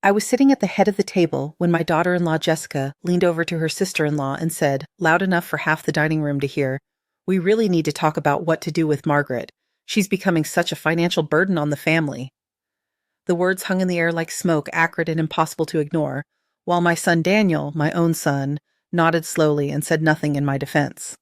I was sitting at the head of the table when my daughter-in-law Jessica leaned over to her sister-in-law and said, loud enough for half the dining room to hear, "We really need to talk about what to do with Margaret. She's becoming such a financial burden on the family." The words hung in the air like smoke, acrid and impossible to ignore, while my son Daniel, my own son, nodded slowly and said nothing in my defense.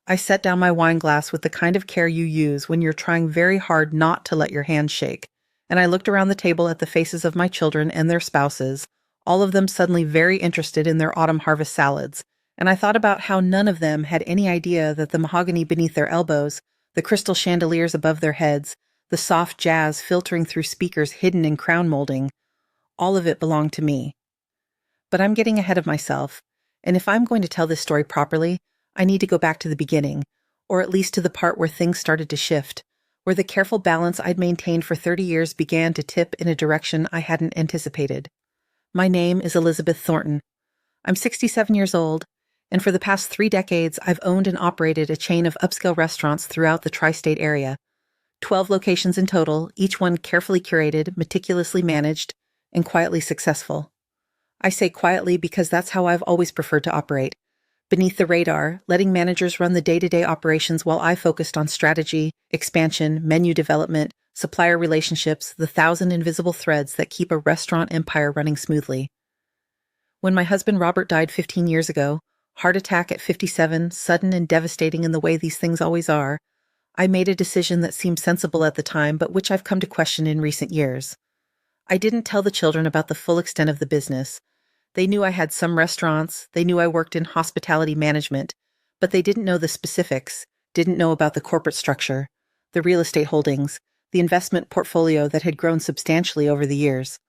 I set down my wine glass with the kind of care you use when you're trying very hard not to let your hands shake, and I looked around the table at the faces of my children and their spouses, all of them suddenly very interested in their autumn harvest salads, and I thought about how none of them had any idea that the mahogany beneath their elbows, the crystal chandeliers above their heads, the soft jazz filtering through speakers hidden in crown molding, all of it belonged to me. But I'm getting ahead of myself, and if I'm going to tell this story properly, I need to go back to the beginning, or at least to the part where things started to shift, where the careful balance I'd maintained for 30 years began to tip in a direction I hadn't anticipated. My name is Elizabeth Thornton. I'm 67 years old, and for the past 3 decades I've owned and operated a chain of upscale restaurants throughout the tri-state area. 12 locations in total, each one carefully curated, meticulously managed, and quietly successful. I say quietly because that's how I've always preferred to operate. Beneath the radar, letting managers run the day-to-day operations while I focused on strategy, expansion, menu development, supplier relationships, the 1,000 invisible threads that keep a restaurant empire running smoothly. When my husband Robert died 15 years ago, heart attack at 57, sudden and devastating in the way these things always are, I made a decision that seemed sensible at the time but which I've come to question in recent years. I didn't tell the children about the full extent of the business. They knew I had some restaurants, they knew I worked in hospitality management, but they didn't know the specifics, didn't know about the corporate structure, the real estate holdings, the investment portfolio that had grown substantially over the years.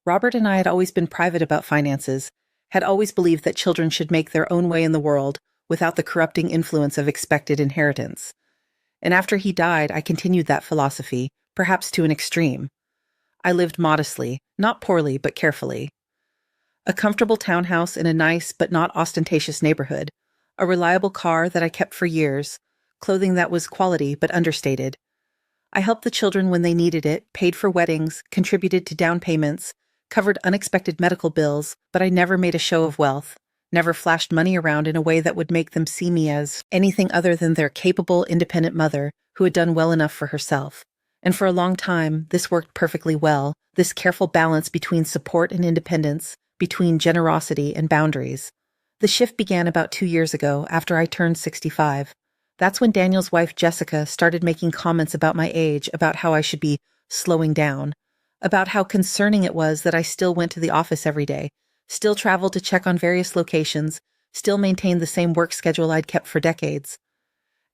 Robert and I had always been private about finances, had always believed that children should make their own way in the world without the corrupting influence of expected inheritance. And after he died, I continued that philosophy, perhaps to an extreme. I lived modestly, not poorly, but carefully. A comfortable townhouse in a nice but not ostentatious neighborhood, a reliable car that I kept for years, clothing that was quality but understated. I helped the children when they needed it, paid for weddings, contributed to down payments, covered unexpected medical bills, but I never made a show of wealth, never flashed money around in a way that would make them see me as anything other than their capable, independent mother who had done well enough for herself. And for a long time, this worked perfectly well, this careful balance between support and independence, between generosity and boundaries. The shift began about 2 years ago, after I turned 65. That's when Daniel's wife Jessica started making comments about my age, about how I should be slowing down, about how concerning it was that I still went to the office every day, still traveled to check on various locations, still maintained the same work schedule I'd kept for decades.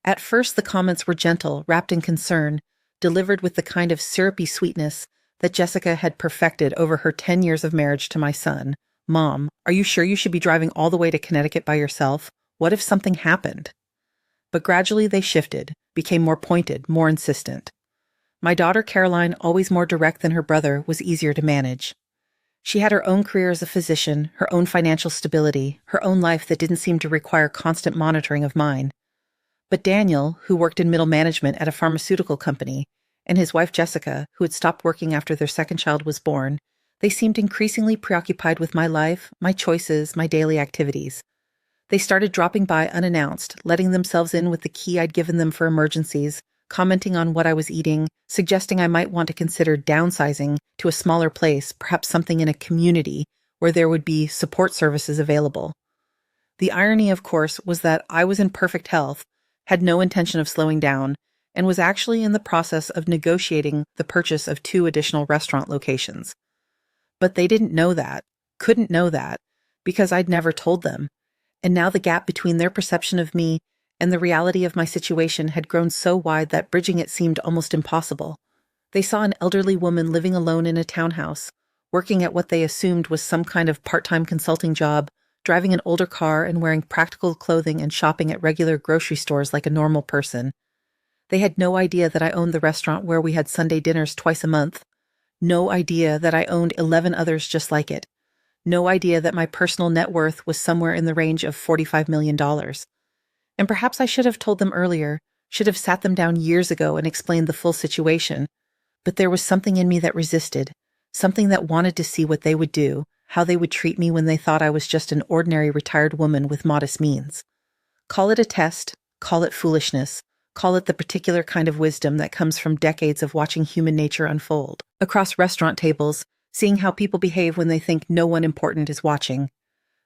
At first the comments were gentle, wrapped in concern, delivered with the kind of syrupy sweetness that Jessica had perfected over her 10 years of marriage to my son. "Mom, are you sure you should be driving all the way to Connecticut by yourself? What if something happened?" But gradually they shifted, became more pointed, more insistent. My daughter Caroline, always more direct than her brother, was easier to manage. She had her own career as a physician, her own financial stability, her own life that didn't seem to require constant monitoring of mine. But Daniel, who worked in middle management at a pharmaceutical company, and his wife Jessica, who had stopped working after their second child was born, they seemed increasingly preoccupied with my life, my choices, my daily activities. They started dropping by unannounced, letting themselves in with the key I'd given them for emergencies, commenting on what I was eating, suggesting I might want to consider downsizing to a smaller place, perhaps something in a community where there would be support services available. The irony, of course, was that I was in perfect health, had no intention of slowing down, and was actually in the process of negotiating the purchase of 2 additional restaurant locations. But they didn't know that, couldn't know that, because I'd never told them, and now the gap between their perception of me and the reality of my situation had grown so wide that bridging it seemed almost impossible. They saw an elderly woman living alone in a townhouse, working at what they assumed was some kind of part-time consulting job, driving an older car and wearing practical clothing and shopping at regular grocery stores like a normal person. They had no idea that I owned the restaurant where we had Sunday dinners twice a month. No idea that I owned 11 others just like it. No idea that my personal net worth was somewhere in the range of $45 million. And perhaps I should have told them earlier, should have sat them down years ago and explained the full situation. But there was something in me that resisted, something that wanted to see what they would do, how they would treat me when they thought I was just an ordinary retired woman with modest means. Call it a test, call it foolishness, call it the particular kind of wisdom that comes from decades of watching human nature unfold. Across restaurant tables, seeing how people behave when they think no one important is watching.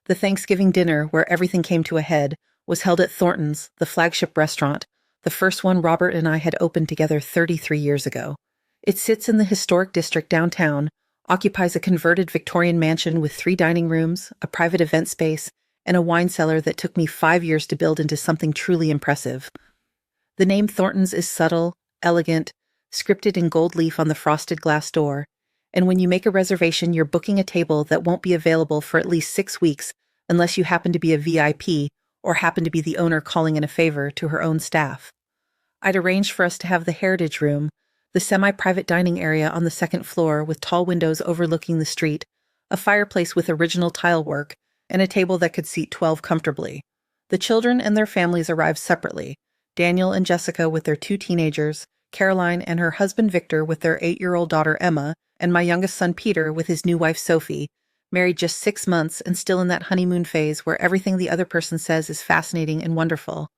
The Thanksgiving dinner, where everything came to a head, was held at Thornton's, the flagship restaurant, the first one Robert and I had opened together 33 years ago. It sits in the historic district downtown, occupies a converted Victorian mansion with 3 dining rooms, a private event space, and a wine cellar that took me 5 years to build into something truly impressive. The name Thornton's is subtle, elegant, scripted in gold leaf on the frosted glass door, and when you make a reservation, you're booking a table that won't be available for at least 6 weeks unless you happen to be a VIP or happen to be the owner calling in a favor to her own staff. I'd arranged for us to have the Heritage Room, the semi-private dining area on the 2nd floor with tall windows overlooking the street, a fireplace with original tile work, and a table that could seat 12 comfortably. The children and their families arrived separately, Daniel and Jessica with their 2 teenagers, Caroline and her husband Victor with their 8-year-old daughter Emma, and my youngest son Peter with his new wife Sophie, married just 6 months and still in that honeymoon phase where everything the other person says is fascinating and wonderful.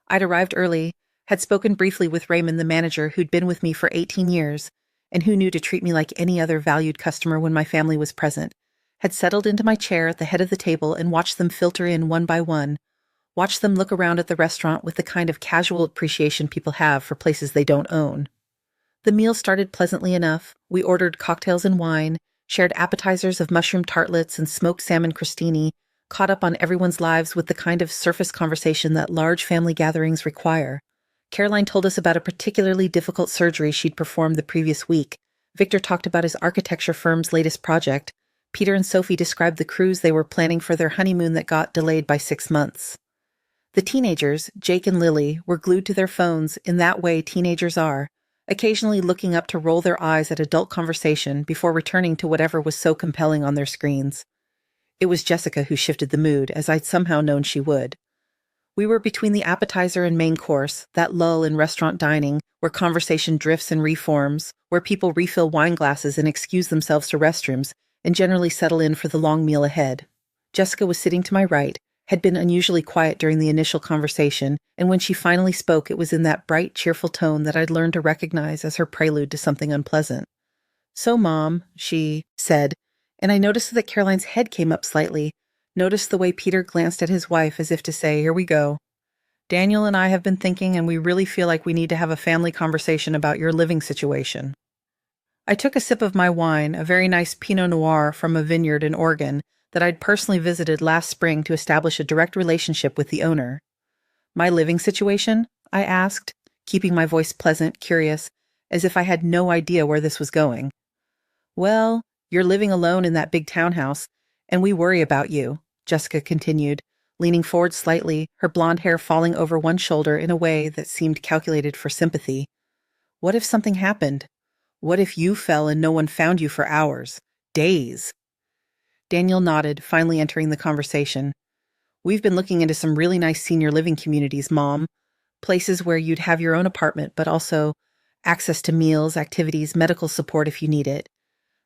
I'd arrived early, had spoken briefly with Raymond, the manager who'd been with me for 18 years, and who knew to treat me like any other valued customer when my family was present, had settled into my chair at the head of the table and watched them filter in one by one, watched them look around at the restaurant with the kind of casual appreciation people have for places they don't own. The meal started pleasantly enough. We ordered cocktails and wine, shared appetizers of mushroom tartlets and smoked salmon crostini, caught up on everyone's lives with the kind of surface conversation that large family gatherings require. Caroline told us about a particularly difficult surgery she'd performed the previous week. Victor talked about his architecture firm's latest project. Peter and Sophie described the cruise they were planning for their honeymoon that got delayed by 6 months. The teenagers, Jake and Lily, were glued to their phones in that way teenagers are, occasionally looking up to roll their eyes at adult conversation before returning to whatever was so compelling on their screens. It was Jessica who shifted the mood, as I'd somehow known she would. We were between the appetizer and main course, that lull in restaurant dining, where conversation drifts and reforms, where people refill wine glasses and excuse themselves to restrooms, and generally settle in for the long meal ahead. Jessica was sitting to my right, had been unusually quiet during the initial conversation, and when she finally spoke, it was in that bright, cheerful tone that I'd learned to recognize as her prelude to something unpleasant. "So, Mom," she said, and I noticed that Caroline's head came up slightly, noticed the way Peter glanced at his wife as if to say, "Here we go. Daniel and I have been thinking, and we really feel like we need to have a family conversation about your living situation." I took a sip of my wine, a very nice Pinot Noir from a vineyard in Oregon that I'd personally visited last spring to establish a direct relationship with the owner. "My living situation?" I asked, keeping my voice pleasant, curious, as if I had no idea where this was going. "Well, you're living alone in that big townhouse, and we worry about you," Jessica continued, leaning forward slightly, her blonde hair falling over one shoulder in a way that seemed calculated for sympathy. "What if something happened? What if you fell and no one found you for hours, days?" Daniel nodded, finally entering the conversation. "We've been looking into some really nice senior living communities, Mom. Places where you'd have your own apartment, but also access to meals, activities, medical support if you need it.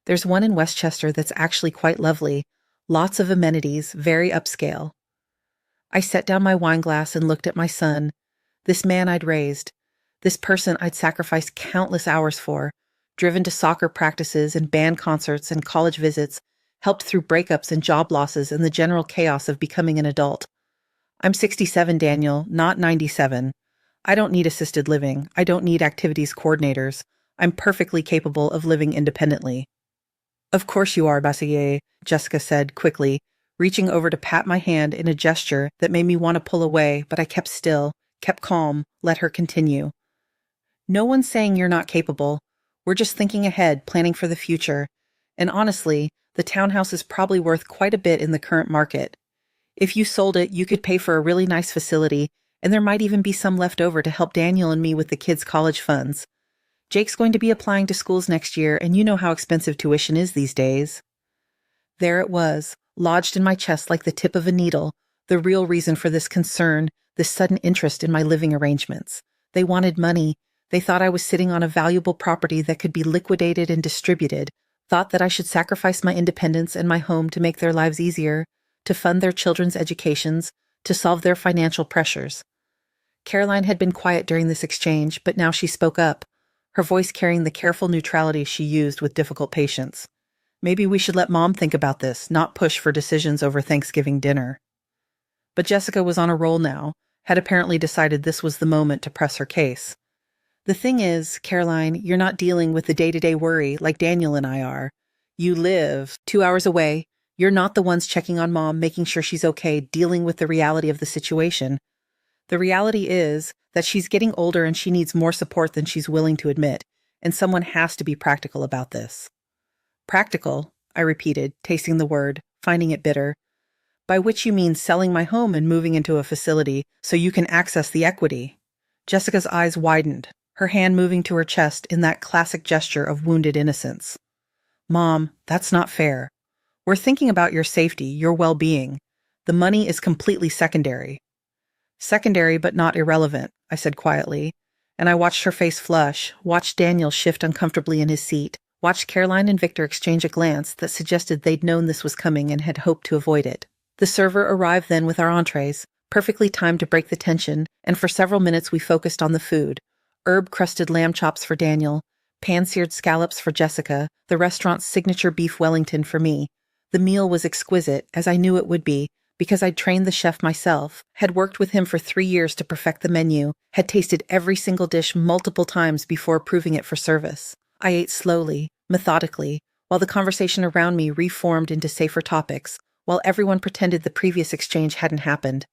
There's one in Westchester that's actually quite lovely. Lots of amenities, very upscale." I set down my wine glass and looked at my son, this man I'd raised, this person I'd sacrificed countless hours for, driven to soccer practices and band concerts and college visits, helped through breakups and job losses and the general chaos of becoming an adult. "I'm 67, Daniel, not 97. I don't need assisted living. I don't need activities coordinators. I'm perfectly capable of living independently." "Of course you are, Bassier," Jessica said quickly, reaching over to pat my hand in a gesture that made me want to pull away, but I kept still, kept calm, let her continue. "No one's saying you're not capable. We're just thinking ahead, planning for the future. And honestly, the townhouse is probably worth quite a bit in the current market. If you sold it, you could pay for a really nice facility, and there might even be some left over to help Daniel and me with the kids' college funds. Jake's going to be applying to schools next year, and you know how expensive tuition is these days." There it was, lodged in my chest like the tip of a needle, the real reason for this concern, this sudden interest in my living arrangements. They wanted money. They thought I was sitting on a valuable property that could be liquidated and distributed, thought that I should sacrifice my independence and my home to make their lives easier, to fund their children's educations, to solve their financial pressures. Caroline had been quiet during this exchange, but now she spoke up, her voice carrying the careful neutrality she used with difficult patience. Maybe we should let Mom think about this, not push for decisions over Thanksgiving dinner. But Jessica was on a roll now, had apparently decided this was the moment to press her case. The thing is, Caroline, you're not dealing with the day-to-day worry like Daniel and I are. You live 2 hours away. You're not the ones checking on Mom, making sure she's okay, dealing with the reality of the situation. The reality is that she's getting older and she needs more support than she's willing to admit, and someone has to be practical about this. Practical, I repeated, tasting the word, finding it bitter. By which you mean selling my home and moving into a facility so you can access the equity. Jessica's eyes widened, her hand moving to her chest in that classic gesture of wounded innocence. Mom, that's not fair. We're thinking about your safety, your well-being. The money is completely secondary. Secondary but not irrelevant, I said quietly, and I watched her face flush, watched Daniel shift uncomfortably in his seat, watched Caroline and Victor exchange a glance that suggested they'd known this was coming and had hoped to avoid it. The server arrived then with our entrees, perfectly timed to break the tension, and for several minutes we focused on the food. Herb-crusted lamb chops for Daniel, pan-seared scallops for Jessica, the restaurant's signature beef Wellington for me. The meal was exquisite, as I knew it would be, because I'd trained the chef myself, had worked with him for 3 years to perfect the menu, had tasted every single dish multiple times before approving it for service. I ate slowly, methodically, while the conversation around me reformed into safer topics, while everyone pretended the previous exchange hadn't happened.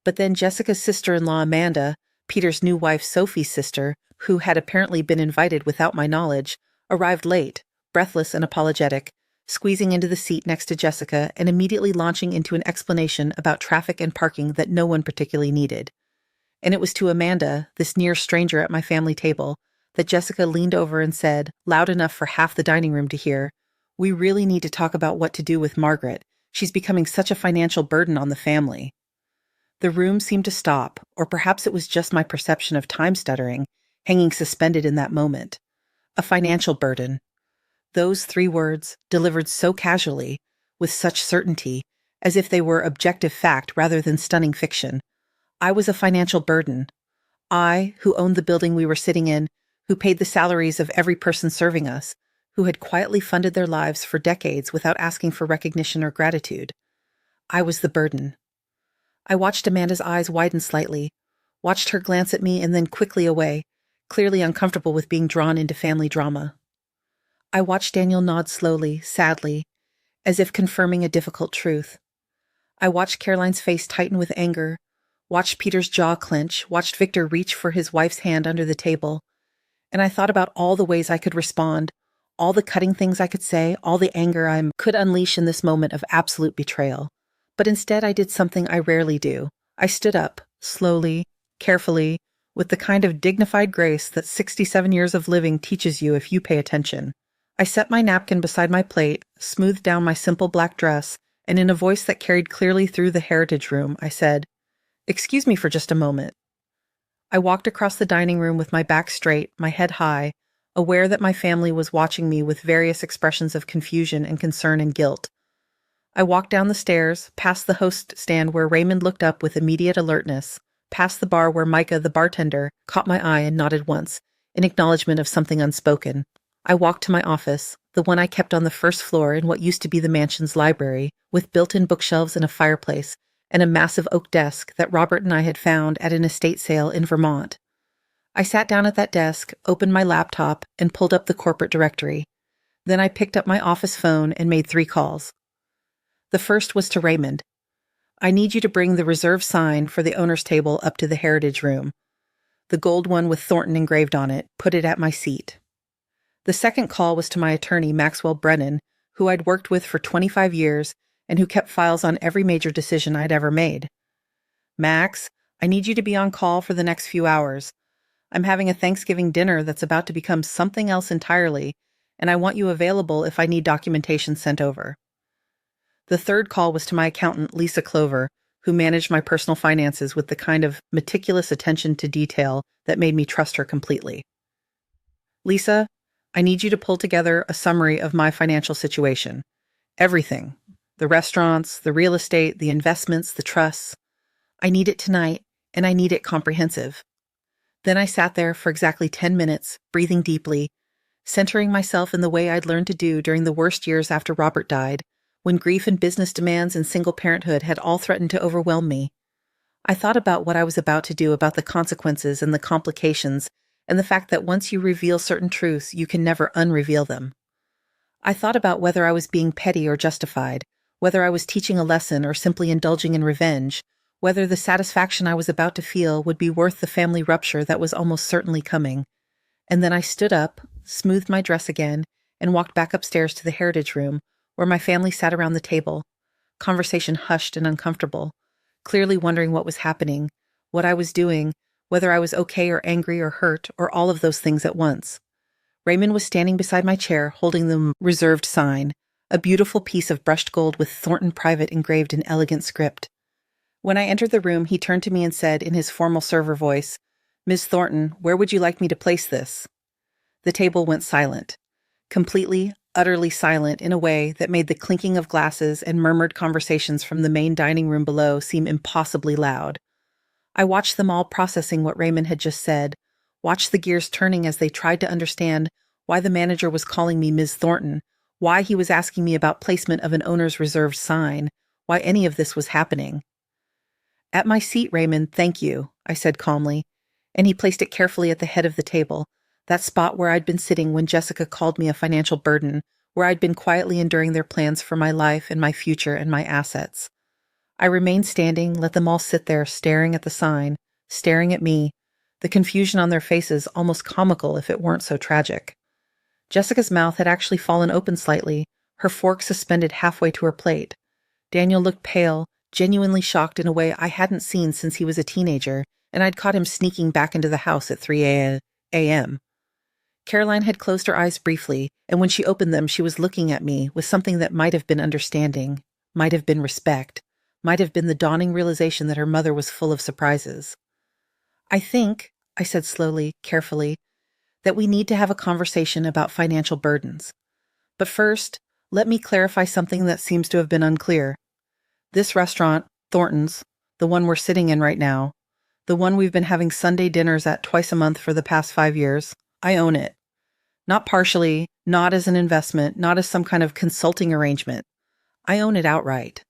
But then Jessica's sister-in-law Amanda, Peter's new wife Sophie's sister, who had apparently been invited without my knowledge, arrived late, breathless and apologetic, squeezing into the seat next to Jessica and immediately launching into an explanation about traffic and parking that no one particularly needed. And it was to Amanda, this near stranger at my family table, that Jessica leaned over and said, loud enough for half the dining room to hear, "We really need to talk about what to do with Margaret. She's becoming such a financial burden on the family." The room seemed to stop, or perhaps it was just my perception of time stuttering, hanging suspended in that moment. A financial burden. Those 3 words, delivered so casually, with such certainty, as if they were objective fact rather than stunning fiction. I was a financial burden. I, who owned the building we were sitting in, who paid the salaries of every person serving us, who had quietly funded their lives for decades without asking for recognition or gratitude. I was the burden. I watched Amanda's eyes widen slightly, watched her glance at me and then quickly away, clearly uncomfortable with being drawn into family drama. I watched Daniel nod slowly, sadly, as if confirming a difficult truth. I watched Caroline's face tighten with anger, watched Peter's jaw clench, watched Victor reach for his wife's hand under the table, and I thought about all the ways I could respond, all the cutting things I could say, all the anger I could unleash in this moment of absolute betrayal. But instead I did something I rarely do. I stood up, slowly, carefully, with the kind of dignified grace that 67 years of living teaches you if you pay attention. I set my napkin beside my plate, smoothed down my simple black dress, and in a voice that carried clearly through the heritage room, I said, "Excuse me for just a moment." I walked across the dining room with my back straight, my head high, aware that my family was watching me with various expressions of confusion and concern and guilt. I walked down the stairs, past the host stand where Raymond looked up with immediate alertness, past the bar where Micah, the bartender, caught my eye and nodded once, in acknowledgement of something unspoken. I walked to my office, the one I kept on the first floor in what used to be the mansion's library, with built-in bookshelves and a fireplace, and a massive oak desk that Robert and I had found at an estate sale in Vermont. I sat down at that desk, opened my laptop, and pulled up the corporate directory. Then I picked up my office phone and made 3 calls. The first was to Raymond. "I need you to bring the reserve sign for the owner's table up to the heritage room. The gold one with Thornton engraved on it, put it at my seat." The second call was to my attorney, Maxwell Brennan, who I'd worked with for 25 years and who kept files on every major decision I'd ever made. "Max, I need you to be on call for the next few hours. I'm having a Thanksgiving dinner that's about to become something else entirely, and I want you available if I need documentation sent over." The third call was to my accountant, Lisa Clover, who managed my personal finances with the kind of meticulous attention to detail that made me trust her completely. "Lisa, I need you to pull together a summary of my financial situation. Everything. The restaurants, the real estate, the investments, the trusts. I need it tonight, and I need it comprehensive. Then I sat there for exactly 10 minutes, breathing deeply, centering myself in the way I'd learned to do during the worst years after Robert died, when grief and business demands and single parenthood had all threatened to overwhelm me. I thought about what I was about to do, about the consequences and the complications, and the fact that once you reveal certain truths, you can never unreveal them. I thought about whether I was being petty or justified, whether I was teaching a lesson or simply indulging in revenge, whether the satisfaction I was about to feel would be worth the family rupture that was almost certainly coming. And then I stood up, smoothed my dress again, and walked back upstairs to the Heritage Room, where my family sat around the table, conversation hushed and uncomfortable, clearly wondering what was happening, what I was doing, whether I was okay or angry or hurt, or all of those things at once. Raymond was standing beside my chair, holding the reserved sign, a beautiful piece of brushed gold with Thornton Private engraved in elegant script. When I entered the room, he turned to me and said in his formal server voice, "Ms. Thornton, where would you like me to place this?" The table went silent, completely, utterly silent in a way that made the clinking of glasses and murmured conversations from the main dining room below seem impossibly loud. I watched them all processing what Raymond had just said, watched the gears turning as they tried to understand why the manager was calling me Ms. Thornton, why he was asking me about placement of an owner's reserved sign, why any of this was happening. "At my seat, Raymond, thank you," I said calmly, and he placed it carefully at the head of the table, that spot where I'd been sitting when Jessica called me a financial burden, where I'd been quietly enduring their plans for my life and my future and my assets. I remained standing, let them all sit there staring at the sign, staring at me, the confusion on their faces almost comical if it weren't so tragic. Jessica's mouth had actually fallen open slightly, her fork suspended halfway to her plate. Daniel looked pale, genuinely shocked in a way I hadn't seen since he was a teenager, and I'd caught him sneaking back into the house at 3 a.m. Caroline had closed her eyes briefly, and when she opened them, she was looking at me with something that might have been understanding, might have been respect, might have been the dawning realization that her mother was full of surprises. "I think," I said slowly, carefully, "that we need to have a conversation about financial burdens. But first, let me clarify something that seems to have been unclear. This restaurant, Thornton's, the one we're sitting in right now, the one we've been having Sunday dinners at twice a month for the past 5 years, I own it. Not partially, not as an investment, not as some kind of consulting arrangement. I own it outright.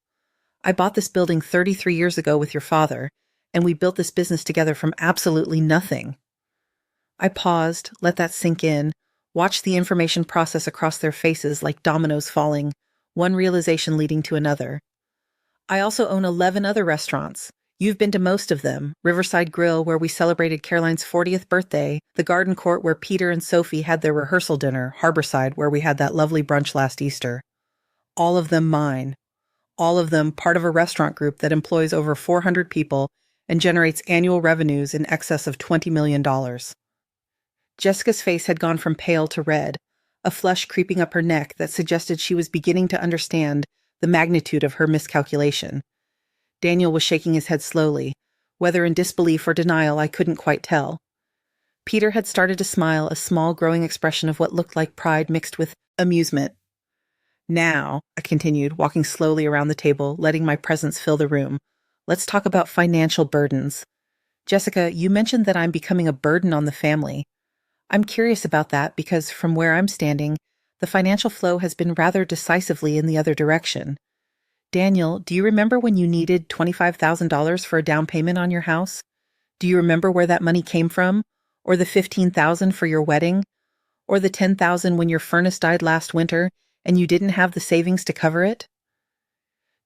I bought this building 33 years ago with your father, and we built this business together from absolutely nothing." I paused, let that sink in, watched the information process across their faces like dominoes falling, one realization leading to another. "I also own 11 other restaurants. You've been to most of them: Riverside Grill, where we celebrated Caroline's 40th birthday, the Garden Court, where Peter and Sophie had their rehearsal dinner, Harborside, where we had that lovely brunch last Easter. All of them mine. All of them part of a restaurant group that employs over 400 people and generates annual revenues in excess of $20 million. Jessica's face had gone from pale to red, a flush creeping up her neck that suggested she was beginning to understand the magnitude of her miscalculation. Daniel was shaking his head slowly, whether in disbelief or denial I couldn't quite tell. Peter had started to smile, a small growing expression of what looked like pride mixed with amusement. "Now," I continued, walking slowly around the table, letting my presence fill the room, "let's talk about financial burdens. Jessica, you mentioned that I'm becoming a burden on the family. I'm curious about that because from where I'm standing, the financial flow has been rather decisively in the other direction. Daniel, do you remember when you needed $25,000 for a down payment on your house? Do you remember where that money came from? Or the $15,000 for your wedding? Or the $10,000 when your furnace died last winter and you didn't have the savings to cover it?"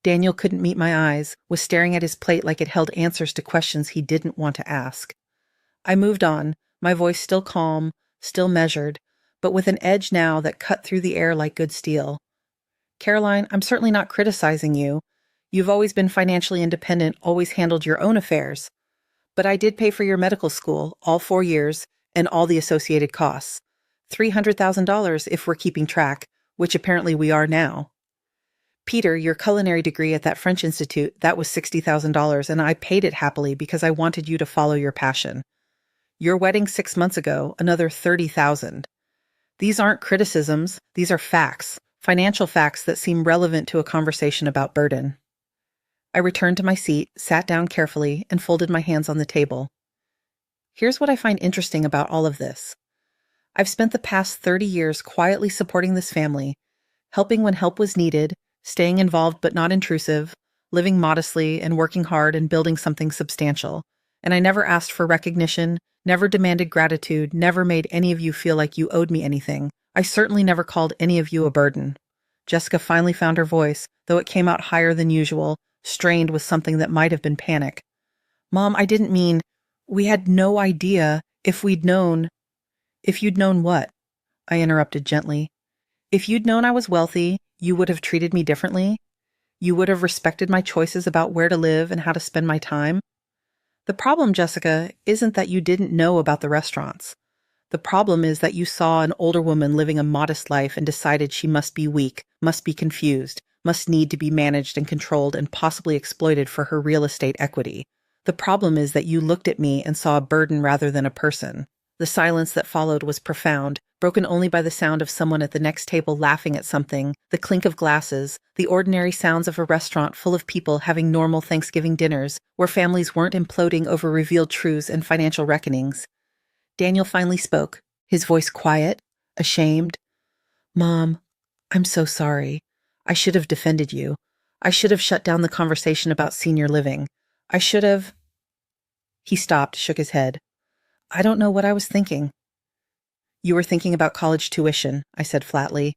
Daniel couldn't meet my eyes, was staring at his plate like it held answers to questions he didn't want to ask. I moved on, my voice still calm, still measured, but with an edge now that cut through the air like good steel. "Caroline, I'm certainly not criticizing you. You've always been financially independent, always handled your own affairs. But I did pay for your medical school, all 4 years, and all the associated costs. $300,000 if we're keeping track, which apparently we are now. Peter, your culinary degree at that French institute, that was $60,000, and I paid it happily because I wanted you to follow your passion. Your wedding 6 months ago, another $30,000. These aren't criticisms, these are facts, financial facts that seem relevant to a conversation about burden. I returned to my seat, sat down carefully, and folded my hands on the table. Here's what I find interesting about all of this. I've spent the past 30 years quietly supporting this family, helping when help was needed, staying involved but not intrusive, living modestly and working hard and building something substantial. And I never asked for recognition, never demanded gratitude, never made any of you feel like you owed me anything. I certainly never called any of you a burden. Jessica finally found her voice, though it came out higher than usual, strained with something that might have been panic. Mom, I didn't mean, we had no idea if we'd known. If you'd known what? I interrupted gently. If you'd known I was wealthy, you would have treated me differently? You would have respected my choices about where to live and how to spend my time? The problem, Jessica, isn't that you didn't know about the restaurants. The problem is that you saw an older woman living a modest life and decided she must be weak, must be confused, must need to be managed and controlled and possibly exploited for her real estate equity. The problem is that you looked at me and saw a burden rather than a person. The silence that followed was profound, broken only by the sound of someone at the next table laughing at something, the clink of glasses, the ordinary sounds of a restaurant full of people having normal Thanksgiving dinners, where families weren't imploding over revealed truths and financial reckonings. Daniel finally spoke, his voice quiet, ashamed. Mom, I'm so sorry. I should have defended you. I should have shut down the conversation about senior living. I should have... He stopped, shook his head. I don't know what I was thinking. You were thinking about college tuition, I said flatly.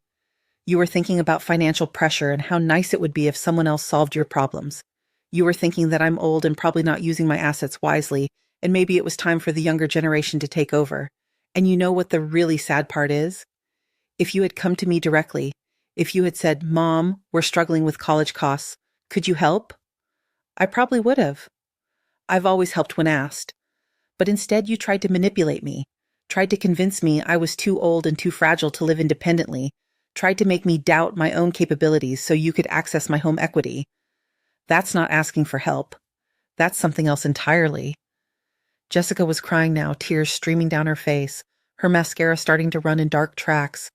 You were thinking about financial pressure and how nice it would be if someone else solved your problems. You were thinking that I'm old and probably not using my assets wisely, and maybe it was time for the younger generation to take over. And you know what the really sad part is? If you had come to me directly, if you had said, Mom, we're struggling with college costs, could you help? I probably would have. I've always helped when asked. But instead you tried to manipulate me, tried to convince me I was too old and too fragile to live independently, tried to make me doubt my own capabilities so you could access my home equity. That's not asking for help. That's something else entirely. Jessica was crying now, tears streaming down her face, her mascara starting to run in dark tracks.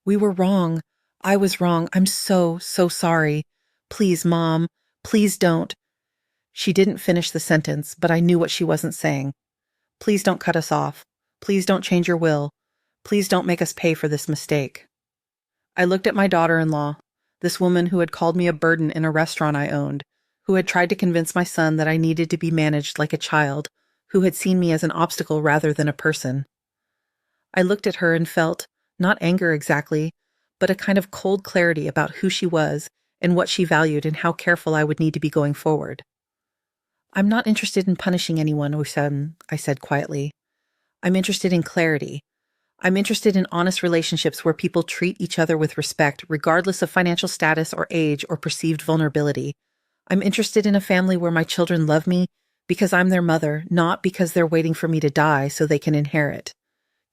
We were wrong. I was wrong. I'm so sorry. Please, Mom, please don't. She didn't finish the sentence, but I knew what she wasn't saying. Please don't cut us off. Please don't change your will. Please don't make us pay for this mistake. I looked at my daughter-in-law, this woman who had called me a burden in a restaurant I owned, who had tried to convince my son that I needed to be managed like a child, who had seen me as an obstacle rather than a person. I looked at her and felt, not anger exactly, but a kind of cold clarity about who she was and what she valued and how careful I would need to be going forward. I'm not interested in punishing anyone, Wissam, I said quietly. I'm interested in clarity. I'm interested in honest relationships where people treat each other with respect, regardless of financial status or age or perceived vulnerability. I'm interested in a family where my children love me because I'm their mother, not because they're waiting for me to die so they can inherit.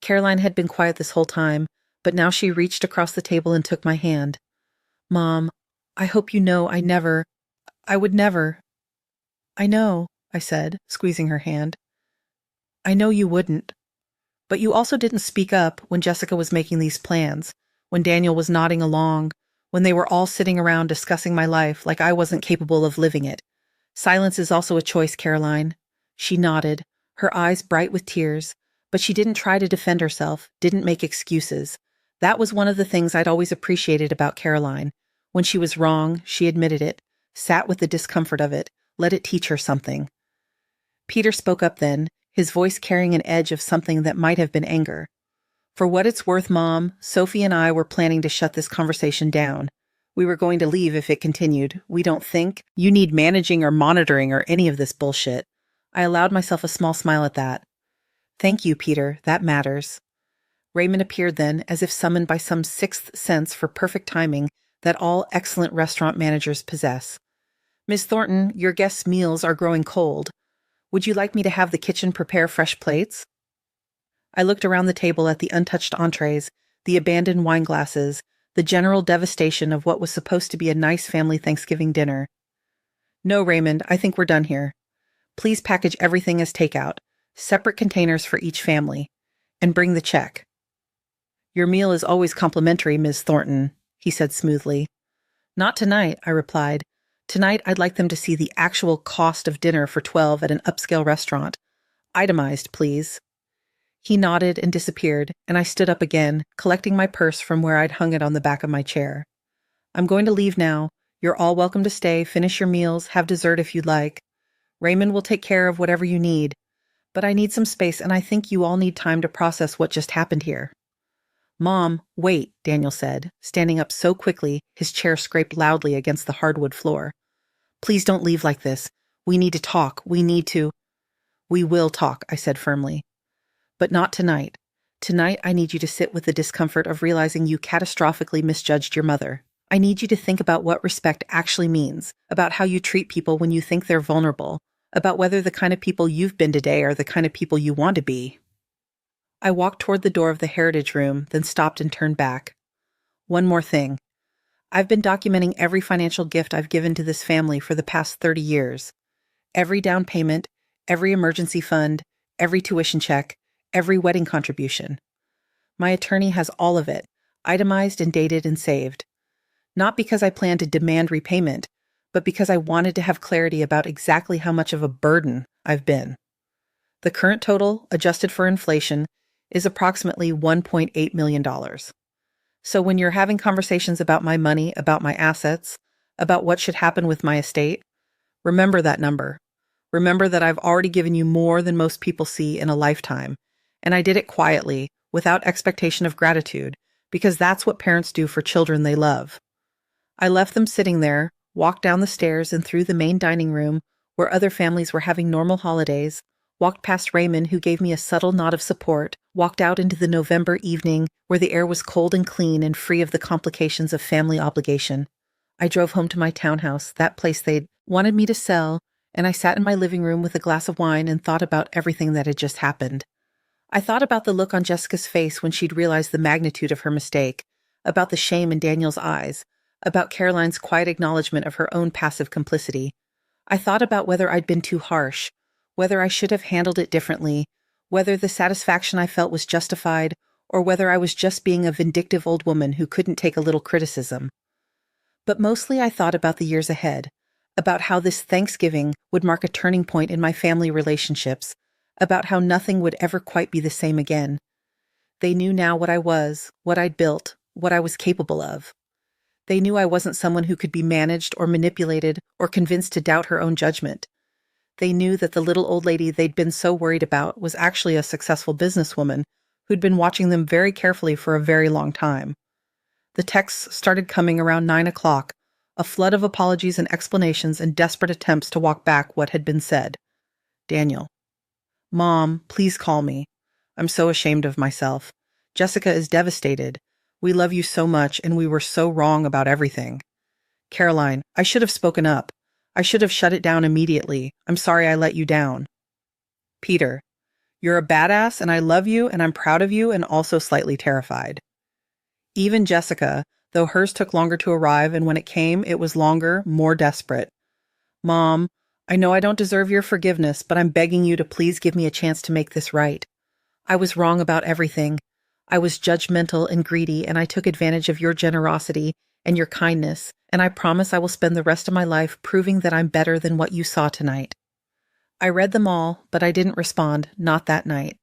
Caroline had been quiet this whole time, but now she reached across the table and took my hand. Mom, I hope you know I would never. I know, I said, squeezing her hand. I know you wouldn't. But you also didn't speak up when Jessica was making these plans, when Daniel was nodding along, when they were all sitting around discussing my life like I wasn't capable of living it. Silence is also a choice, Caroline. She nodded, her eyes bright with tears, but she didn't try to defend herself, didn't make excuses. That was one of the things I'd always appreciated about Caroline. When she was wrong, she admitted it, sat with the discomfort of it, let it teach her something. Peter spoke up then, his voice carrying an edge of something that might have been anger. For what it's worth, Mom, Sophie and I were planning to shut this conversation down. We were going to leave if it continued. We don't think you need managing or monitoring or any of this bullshit. I allowed myself a small smile at that. Thank you, Peter. That matters. Raymond appeared then, as if summoned by some sixth sense for perfect timing that all excellent restaurant managers possess. Miss Thornton, your guests' meals are growing cold. Would you like me to have the kitchen prepare fresh plates? I looked around the table at the untouched entrees, the abandoned wine glasses, the general devastation of what was supposed to be a nice family Thanksgiving dinner. No, Raymond, I think we're done here. Please package everything as takeout, separate containers for each family, and bring the check. Your meal is always complimentary, Ms. Thornton, he said smoothly. Not tonight, I replied. Tonight I'd like them to see the actual cost of dinner for 12 at an upscale restaurant. Itemized, please. He nodded and disappeared, and I stood up again, collecting my purse from where I'd hung it on the back of my chair. I'm going to leave now. You're all welcome to stay, finish your meals, have dessert if you'd like. Raymond will take care of whatever you need. But I need some space, and I think you all need time to process what just happened here. Mom, wait, Daniel said, standing up so quickly his chair scraped loudly against the hardwood floor. Please don't leave like this. We need to talk. We will talk, I said firmly. But not tonight. Tonight I need you to sit with the discomfort of realizing you catastrophically misjudged your mother. I need you to think about what respect actually means, about how you treat people when you think they're vulnerable, about whether the kind of people you've been today are the kind of people you want to be. I walked toward the door of the Heritage Room, then stopped and turned back. One more thing. I've been documenting every financial gift I've given to this family for the past 30 years. Every down payment, every emergency fund, every tuition check, every wedding contribution. My attorney has all of it, itemized and dated and saved. Not because I plan to demand repayment, but because I wanted to have clarity about exactly how much of a burden I've been. The current total, adjusted for inflation, is approximately $1.8 million. So when you're having conversations about my money, about my assets, about what should happen with my estate, remember that number. Remember that I've already given you more than most people see in a lifetime, and I did it quietly, without expectation of gratitude, because that's what parents do for children they love. I left them sitting there, walked down the stairs and through the main dining room, where other families were having normal holidays, walked past Raymond, who gave me a subtle nod of support, walked out into the November evening, where the air was cold and clean and free of the complications of family obligation. I drove home to my townhouse, that place they'd wanted me to sell, and I sat in my living room with a glass of wine and thought about everything that had just happened. I thought about the look on Jessica's face when she'd realized the magnitude of her mistake, about the shame in Daniel's eyes, about Caroline's quiet acknowledgement of her own passive complicity. I thought about whether I'd been too harsh, whether I should have handled it differently, whether the satisfaction I felt was justified, or whether I was just being a vindictive old woman who couldn't take a little criticism. But mostly I thought about the years ahead, about how this Thanksgiving would mark a turning point in my family relationships, about how nothing would ever quite be the same again. They knew now what I was, what I'd built, what I was capable of. They knew I wasn't someone who could be managed or manipulated or convinced to doubt her own judgment. They knew that the little old lady they'd been so worried about was actually a successful businesswoman who'd been watching them very carefully for a very long time. The texts started coming around 9 o'clock, a flood of apologies and explanations and desperate attempts to walk back what had been said. Daniel. Mom, please call me. I'm so ashamed of myself. Jessica is devastated. We love you so much, and we were so wrong about everything. Caroline, I should have spoken up. I should have shut it down immediately. I'm sorry I let you down. Peter, you're a badass, and I love you, and I'm proud of you, and also slightly terrified. Even Jessica, though hers took longer to arrive, and when it came, it was longer, more desperate. Mom, I know I don't deserve your forgiveness, but I'm begging you to please give me a chance to make this right. I was wrong about everything. I was judgmental and greedy, and I took advantage of your generosity and your kindness, and I promise I will spend the rest of my life proving that I'm better than what you saw tonight. I read them all, but I didn't respond, not that night.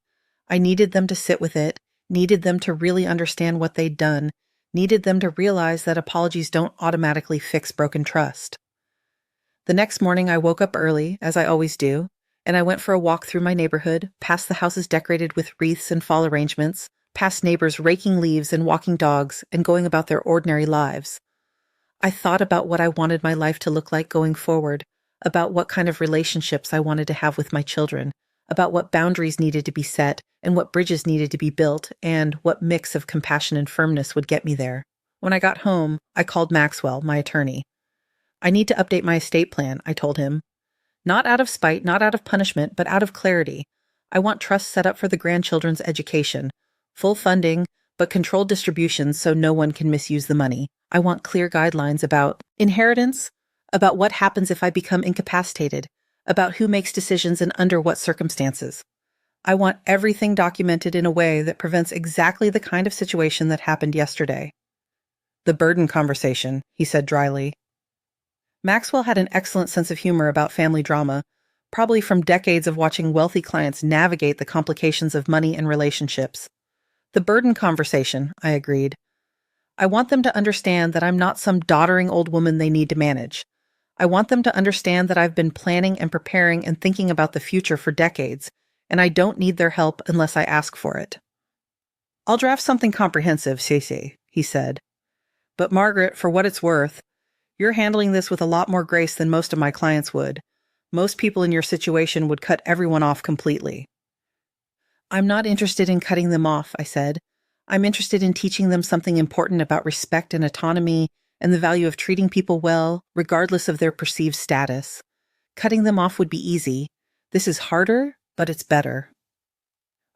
I needed them to sit with it, needed them to really understand what they'd done, needed them to realize that apologies don't automatically fix broken trust. The next morning I woke up early, as I always do, and I went for a walk through my neighborhood, past the houses decorated with wreaths and fall arrangements, past neighbors raking leaves and walking dogs and going about their ordinary lives. I thought about what I wanted my life to look like going forward, about what kind of relationships I wanted to have with my children, about what boundaries needed to be set and what bridges needed to be built, and what mix of compassion and firmness would get me there. When I got home, I called Maxwell, my attorney. I need to update my estate plan, I told him. Not out of spite, not out of punishment, but out of clarity. I want trusts set up for the grandchildren's education. Full funding, but controlled distributions so no one can misuse the money. I want clear guidelines about inheritance, about what happens if I become incapacitated, about who makes decisions and under what circumstances. I want everything documented in a way that prevents exactly the kind of situation that happened yesterday. The burden conversation, he said dryly. Maxwell had an excellent sense of humor about family drama, probably from decades of watching wealthy clients navigate the complications of money and relationships. The burden conversation, I agreed. I want them to understand that I'm not some doddering old woman they need to manage. I want them to understand that I've been planning and preparing and thinking about the future for decades, and I don't need their help unless I ask for it. I'll draft something comprehensive, Cece, he said. But Margaret, for what it's worth, you're handling this with a lot more grace than most of my clients would. Most people in your situation would cut everyone off completely. I'm not interested in cutting them off, I said. I'm interested in teaching them something important about respect and autonomy and the value of treating people well, regardless of their perceived status. Cutting them off would be easy. This is harder, but it's better.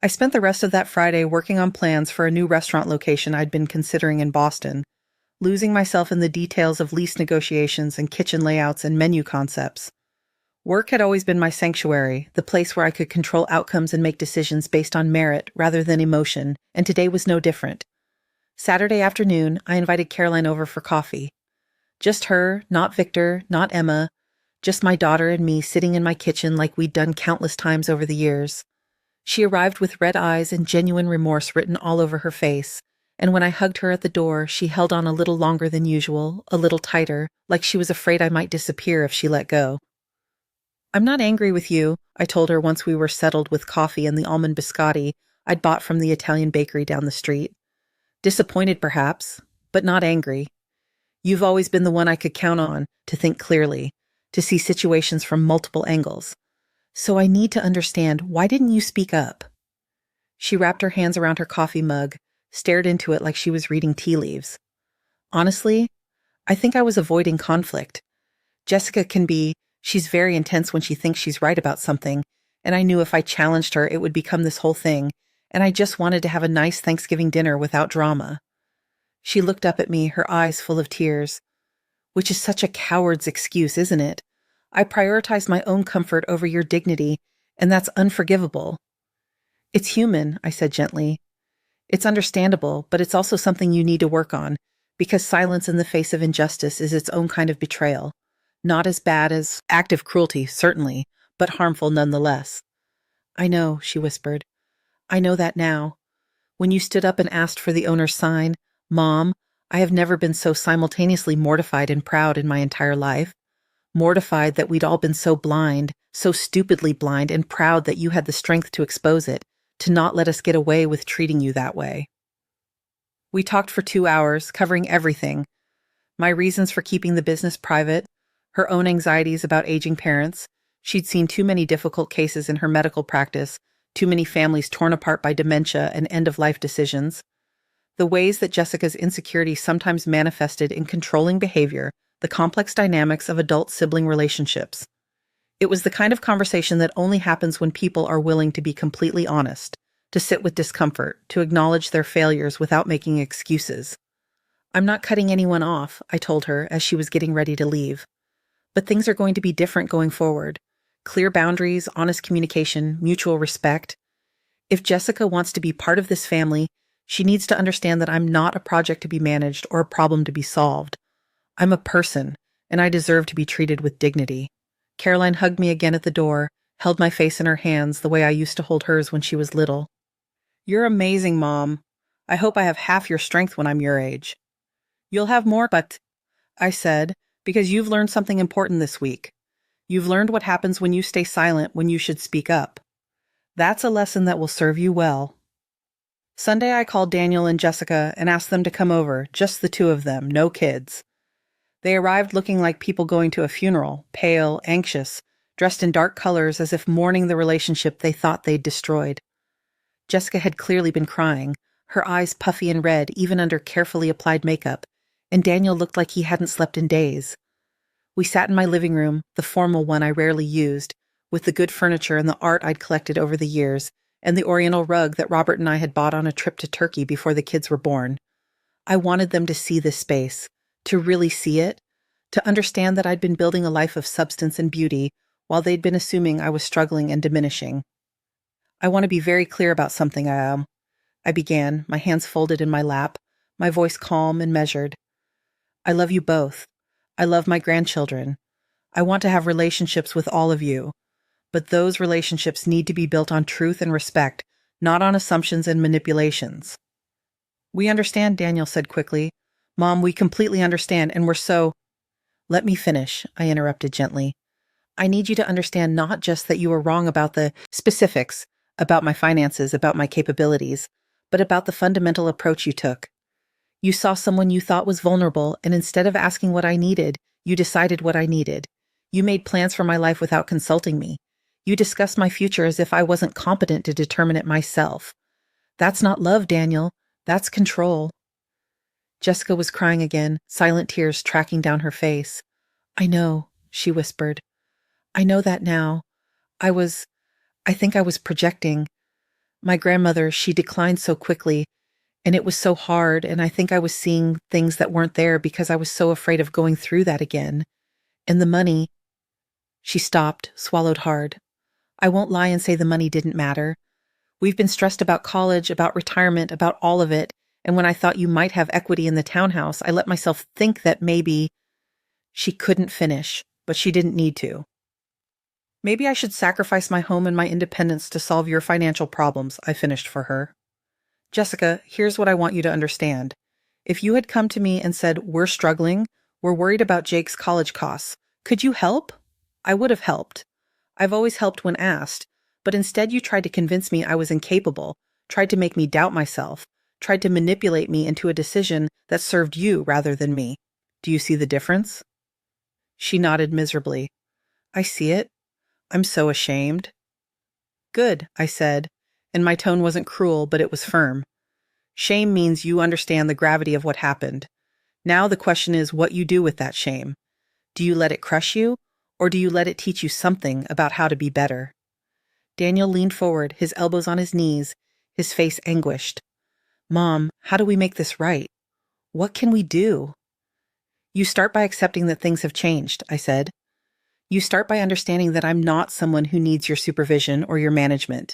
I spent the rest of that Friday working on plans for a new restaurant location I'd been considering in Boston, losing myself in the details of lease negotiations and kitchen layouts and menu concepts. Work had always been my sanctuary, the place where I could control outcomes and make decisions based on merit rather than emotion, and today was no different. Saturday afternoon, I invited Caroline over for coffee. Just her, not Victor, not Emma, just my daughter and me sitting in my kitchen like we'd done countless times over the years. She arrived with red eyes and genuine remorse written all over her face, and when I hugged her at the door, she held on a little longer than usual, a little tighter, like she was afraid I might disappear if she let go. I'm not angry with you, I told her once we were settled with coffee and the almond biscotti I'd bought from the Italian bakery down the street. Disappointed, perhaps, but not angry. You've always been the one I could count on to think clearly, to see situations from multiple angles. So I need to understand, why didn't you speak up? She wrapped her hands around her coffee mug, stared into it like she was reading tea leaves. Honestly, I think I was avoiding conflict. Jessica she's very intense when she thinks she's right about something, and I knew if I challenged her, it would become this whole thing, and I just wanted to have a nice Thanksgiving dinner without drama. She looked up at me, her eyes full of tears. Which is such a coward's excuse, isn't it? I prioritize my own comfort over your dignity, and that's unforgivable. It's human, I said gently. It's understandable, but it's also something you need to work on, because silence in the face of injustice is its own kind of betrayal. Not as bad as active cruelty, certainly, but harmful nonetheless. I know, she whispered. I know that now. When you stood up and asked for the owner's sign, Mom, I have never been so simultaneously mortified and proud in my entire life. Mortified that we'd all been so blind, so stupidly blind, and proud that you had the strength to expose it, to not let us get away with treating you that way. We talked for 2 hours, covering everything. My reasons for keeping the business private, her own anxieties about aging parents. She'd seen too many difficult cases in her medical practice, too many families torn apart by dementia and end-of-life decisions. The ways that Jessica's insecurity sometimes manifested in controlling behavior, the complex dynamics of adult sibling relationships. It was the kind of conversation that only happens when people are willing to be completely honest, to sit with discomfort, to acknowledge their failures without making excuses. I'm not cutting anyone off, I told her as she was getting ready to leave. But things are going to be different going forward. Clear boundaries, honest communication, mutual respect. If Jessica wants to be part of this family, she needs to understand that I'm not a project to be managed or a problem to be solved. I'm a person, and I deserve to be treated with dignity. Caroline hugged me again at the door, held my face in her hands the way I used to hold hers when she was little. You're amazing, Mom. I hope I have half your strength when I'm your age. You'll have more, but, I said, because you've learned something important this week. You've learned what happens when you stay silent when you should speak up. That's a lesson that will serve you well. Sunday, I called Daniel and Jessica and asked them to come over, just the two of them, no kids. They arrived looking like people going to a funeral, pale, anxious, dressed in dark colors as if mourning the relationship they thought they'd destroyed. Jessica had clearly been crying, her eyes puffy and red even under carefully applied makeup, and Daniel looked like he hadn't slept in days. We sat in my living room, the formal one I rarely used, with the good furniture and the art I'd collected over the years, and the oriental rug that Robert and I had bought on a trip to Turkey before the kids were born. I wanted them to see this space, to really see it, to understand that I'd been building a life of substance and beauty while they'd been assuming I was struggling and diminishing. I want to be very clear about something, I began, my hands folded in my lap, my voice calm and measured. I love you both. I love my grandchildren. I want to have relationships with all of you. But those relationships need to be built on truth and respect, not on assumptions and manipulations. We understand, Daniel said quickly. Mom, we completely understand, and we're so— Let me finish, I interrupted gently. I need you to understand not just that you were wrong about the specifics, about my finances, about my capabilities, but about the fundamental approach you took. You saw someone you thought was vulnerable, and instead of asking what I needed, you decided what I needed. You made plans for my life without consulting me. You discussed my future as if I wasn't competent to determine it myself. That's not love, Daniel. That's control. Jessica was crying again, silent tears tracking down her face. I know, she whispered. I know that now. I think I was projecting. My grandmother, she declined so quickly, and it was so hard, and I think I was seeing things that weren't there because I was so afraid of going through that again. And the money— She stopped, swallowed hard. I won't lie and say the money didn't matter. We've been stressed about college, about retirement, about all of it, and when I thought you might have equity in the townhouse, I let myself think that maybe— She couldn't finish, but she didn't need to. Maybe I should sacrifice my home and my independence to solve your financial problems, I finished for her. Jessica, here's what I want you to understand. If you had come to me and said, we're struggling, we're worried about Jake's college costs, could you help? I would have helped. I've always helped when asked, but instead you tried to convince me I was incapable, tried to make me doubt myself, tried to manipulate me into a decision that served you rather than me. Do you see the difference? She nodded miserably. I see it. I'm so ashamed. Good, I said, and my tone wasn't cruel, but it was firm. Shame means you understand the gravity of what happened. Now the question is what you do with that shame. Do you let it crush you, or do you let it teach you something about how to be better? Daniel leaned forward, his elbows on his knees, his face anguished. Mom, how do we make this right? What can we do? You start by accepting that things have changed, I said. You start by understanding that I'm not someone who needs your supervision or your management.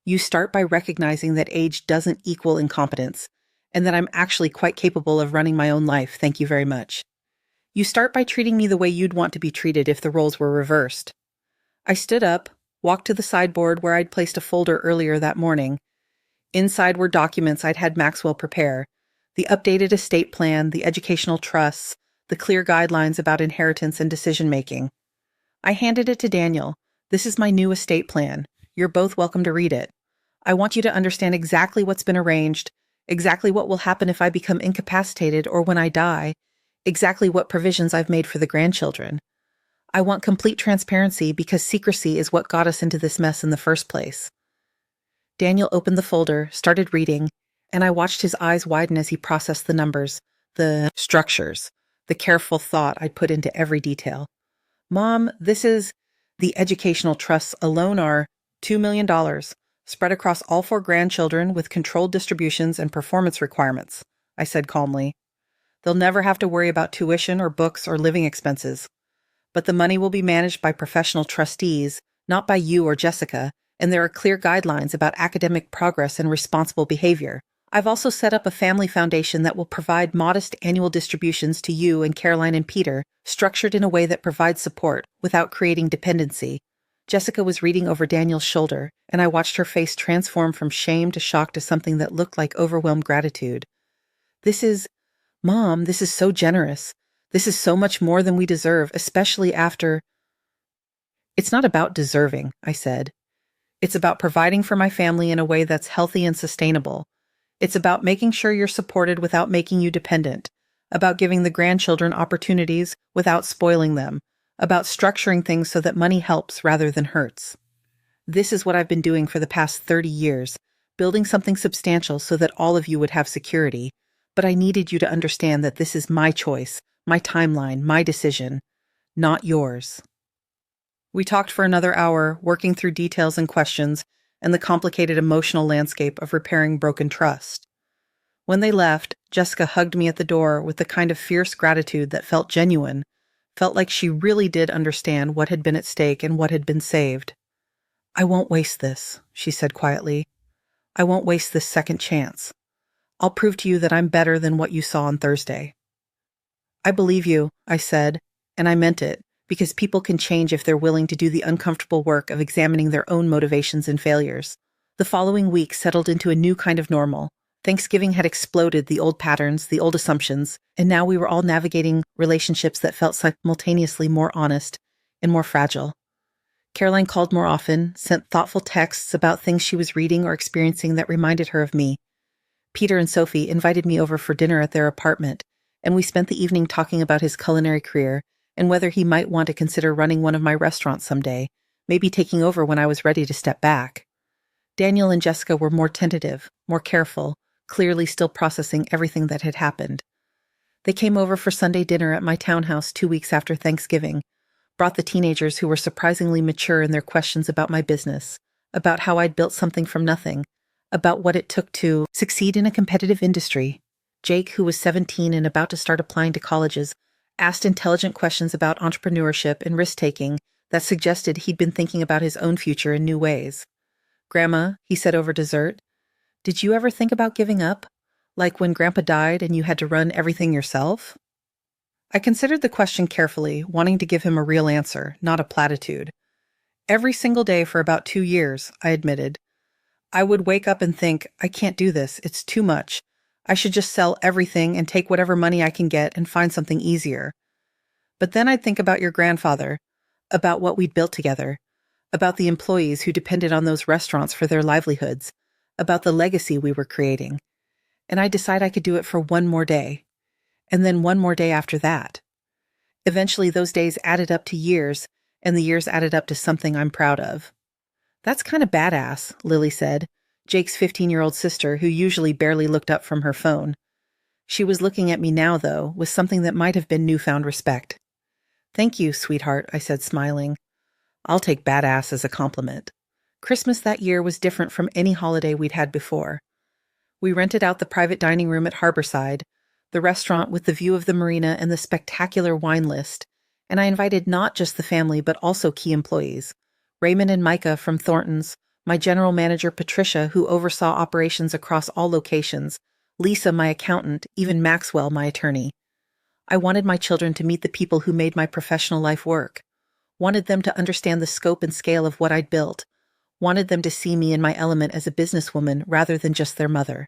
You start by recognizing that age doesn't equal incompetence, and that I'm actually quite capable of running my own life, thank you very much. You start by treating me the way you'd want to be treated if the roles were reversed. I stood up, walked to the sideboard where I'd placed a folder earlier that morning. Inside were documents I'd had Maxwell prepare, the updated estate plan, the educational trusts, the clear guidelines about inheritance and decision-making. I handed it to Daniel. This is my new estate plan. You're both welcome to read it. I want you to understand exactly what's been arranged, exactly what will happen if I become incapacitated or when I die, exactly what provisions I've made for the grandchildren. I want complete transparency because secrecy is what got us into this mess in the first place. Daniel opened the folder, started reading, and I watched his eyes widen as he processed the numbers, the structures, the careful thought I'd put into every detail. Mom, the educational trusts alone are $2 million, spread across all 4 grandchildren with controlled distributions and performance requirements, I said calmly. They'll never have to worry about tuition or books or living expenses. But the money will be managed by professional trustees, not by you or Jessica, and there are clear guidelines about academic progress and responsible behavior. I've also set up a family foundation that will provide modest annual distributions to you and Caroline and Peter, structured in a way that provides support without creating dependency. Jessica was reading over Daniel's shoulder, and I watched her face transform from shame to shock to something that looked like overwhelmed gratitude. Mom, this is so generous. This is so much more than we deserve, especially after— It's not about deserving, I said. It's about providing for my family in a way that's healthy and sustainable. It's about making sure you're supported without making you dependent, about giving the grandchildren opportunities without spoiling them, about structuring things so that money helps rather than hurts. This is what I've been doing for the past 30 years, building something substantial so that all of you would have security. But I needed you to understand that this is my choice, my timeline, my decision, not yours. We talked for another hour, working through details and questions, and the complicated emotional landscape of repairing broken trust. When they left, Jessica hugged me at the door with the kind of fierce gratitude that felt genuine, felt like she really did understand what had been at stake and what had been saved. I won't waste this, she said quietly. I won't waste this second chance. I'll prove to you that I'm better than what you saw on Thursday. I believe you, I said, and I meant it, because people can change if they're willing to do the uncomfortable work of examining their own motivations and failures. The following week settled into a new kind of normal. Thanksgiving had exploded the old patterns, the old assumptions, and now we were all navigating relationships that felt simultaneously more honest and more fragile. Caroline called more often, sent thoughtful texts about things she was reading or experiencing that reminded her of me. Peter and Sophie invited me over for dinner at their apartment, and we spent the evening talking about his culinary career and whether he might want to consider running one of my restaurants someday, maybe taking over when I was ready to step back. Daniel and Jessica were more tentative, more careful, clearly still processing everything that had happened. They came over for Sunday dinner at my townhouse 2 weeks after Thanksgiving, brought the teenagers who were surprisingly mature in their questions about my business, about how I'd built something from nothing, about what it took to succeed in a competitive industry. Jake, who was 17 and about to start applying to colleges, asked intelligent questions about entrepreneurship and risk-taking that suggested he'd been thinking about his own future in new ways. Grandma, he said over dessert, did you ever think about giving up? Like when Grandpa died and you had to run everything yourself? I considered the question carefully, wanting to give him a real answer, not a platitude. Every single day for about 2 years, I admitted. I would wake up and think, I can't do this, it's too much. I should just sell everything and take whatever money I can get and find something easier. But then I'd think about your grandfather, about what we'd built together, about the employees who depended on those restaurants for their livelihoods, about the legacy we were creating. And I'd decide I could do it for one more day, and then one more day after that. Eventually, those days added up to years, and the years added up to something I'm proud of. That's kind of badass, Lily said, Jake's 15-year-old sister who usually barely looked up from her phone. She was looking at me now, though, with something that might have been newfound respect. Thank you, sweetheart, I said, smiling. I'll take badass as a compliment. Christmas that year was different from any holiday we'd had before. We rented out the private dining room at Harborside, the restaurant with the view of the marina and the spectacular wine list, and I invited not just the family but also key employees. Raymond and Micah from Thornton's, my general manager Patricia, who oversaw operations across all locations, Lisa, my accountant, even Maxwell, my attorney. I wanted my children to meet the people who made my professional life work, wanted them to understand the scope and scale of what I'd built, wanted them to see me in my element as a businesswoman rather than just their mother.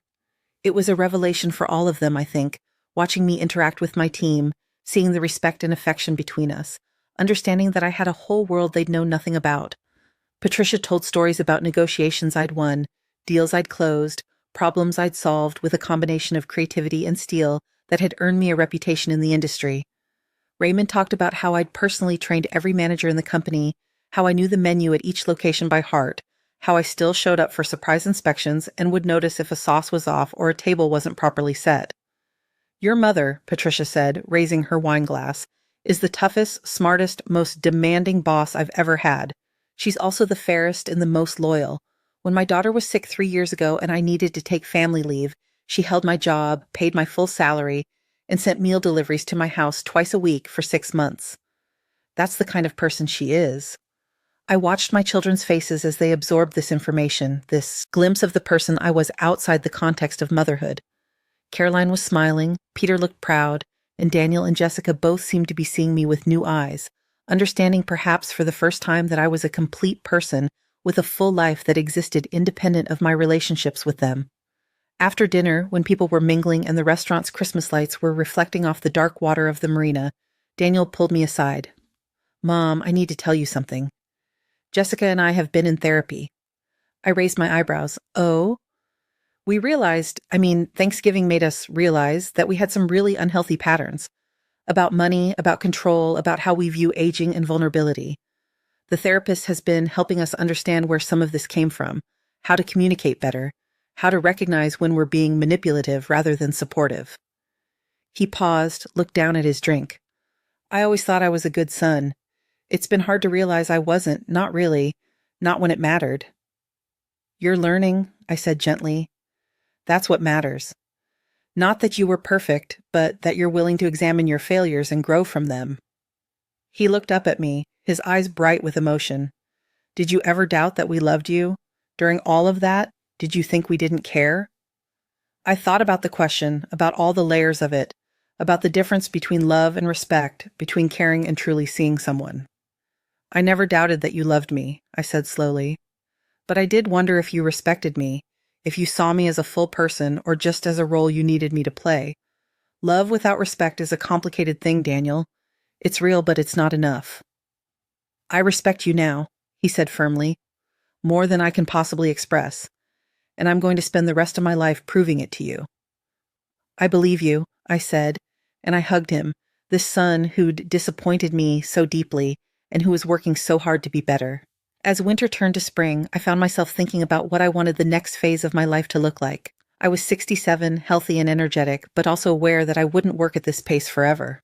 It was a revelation for all of them, I think, watching me interact with my team, seeing the respect and affection between us, understanding that I had a whole world they'd known nothing about. Patricia told stories about negotiations I'd won, deals I'd closed, problems I'd solved with a combination of creativity and steel that had earned me a reputation in the industry. Raymond talked about how I'd personally trained every manager in the company, how I knew the menu at each location by heart, how I still showed up for surprise inspections and would notice if a sauce was off or a table wasn't properly set. Your mother, Patricia said, raising her wine glass, is the toughest, smartest, most demanding boss I've ever had. She's also the fairest and the most loyal. When my daughter was sick 3 years ago and I needed to take family leave, she held my job, paid my full salary, and sent meal deliveries to my house twice a week for 6 months. That's the kind of person she is. I watched my children's faces as they absorbed this information, this glimpse of the person I was outside the context of motherhood. Caroline was smiling, Peter looked proud, and Daniel and Jessica both seemed to be seeing me with new eyes, understanding perhaps for the first time that I was a complete person with a full life that existed independent of my relationships with them. After dinner, when people were mingling and the restaurant's Christmas lights were reflecting off the dark water of the marina, Daniel pulled me aside. Mom, I need to tell you something. Jessica and I have been in therapy. I raised my eyebrows. Oh? Thanksgiving made us realize that we had some really unhealthy patterns. About money, about control, about how we view aging and vulnerability. The therapist has been helping us understand where some of this came from, how to communicate better, how to recognize when we're being manipulative rather than supportive. He paused, looked down at his drink. I always thought I was a good son. It's been hard to realize I wasn't, not really, not when it mattered. You're learning, I said gently. That's what matters. Not that you were perfect, but that you're willing to examine your failures and grow from them. He looked up at me, his eyes bright with emotion. Did you ever doubt that we loved you? During all of that, did you think we didn't care? I thought about the question, about all the layers of it, about the difference between love and respect, between caring and truly seeing someone. I never doubted that you loved me, I said slowly. But I did wonder if you respected me, if you saw me as a full person or just as a role you needed me to play. Love without respect is a complicated thing, Daniel. It's real, but it's not enough. I respect you now, he said firmly, more than I can possibly express, and I'm going to spend the rest of my life proving it to you. I believe you, I said, and I hugged him, this son who'd disappointed me so deeply and who was working so hard to be better. As winter turned to spring, I found myself thinking about what I wanted the next phase of my life to look like. I was 67, healthy and energetic, but also aware that I wouldn't work at this pace forever.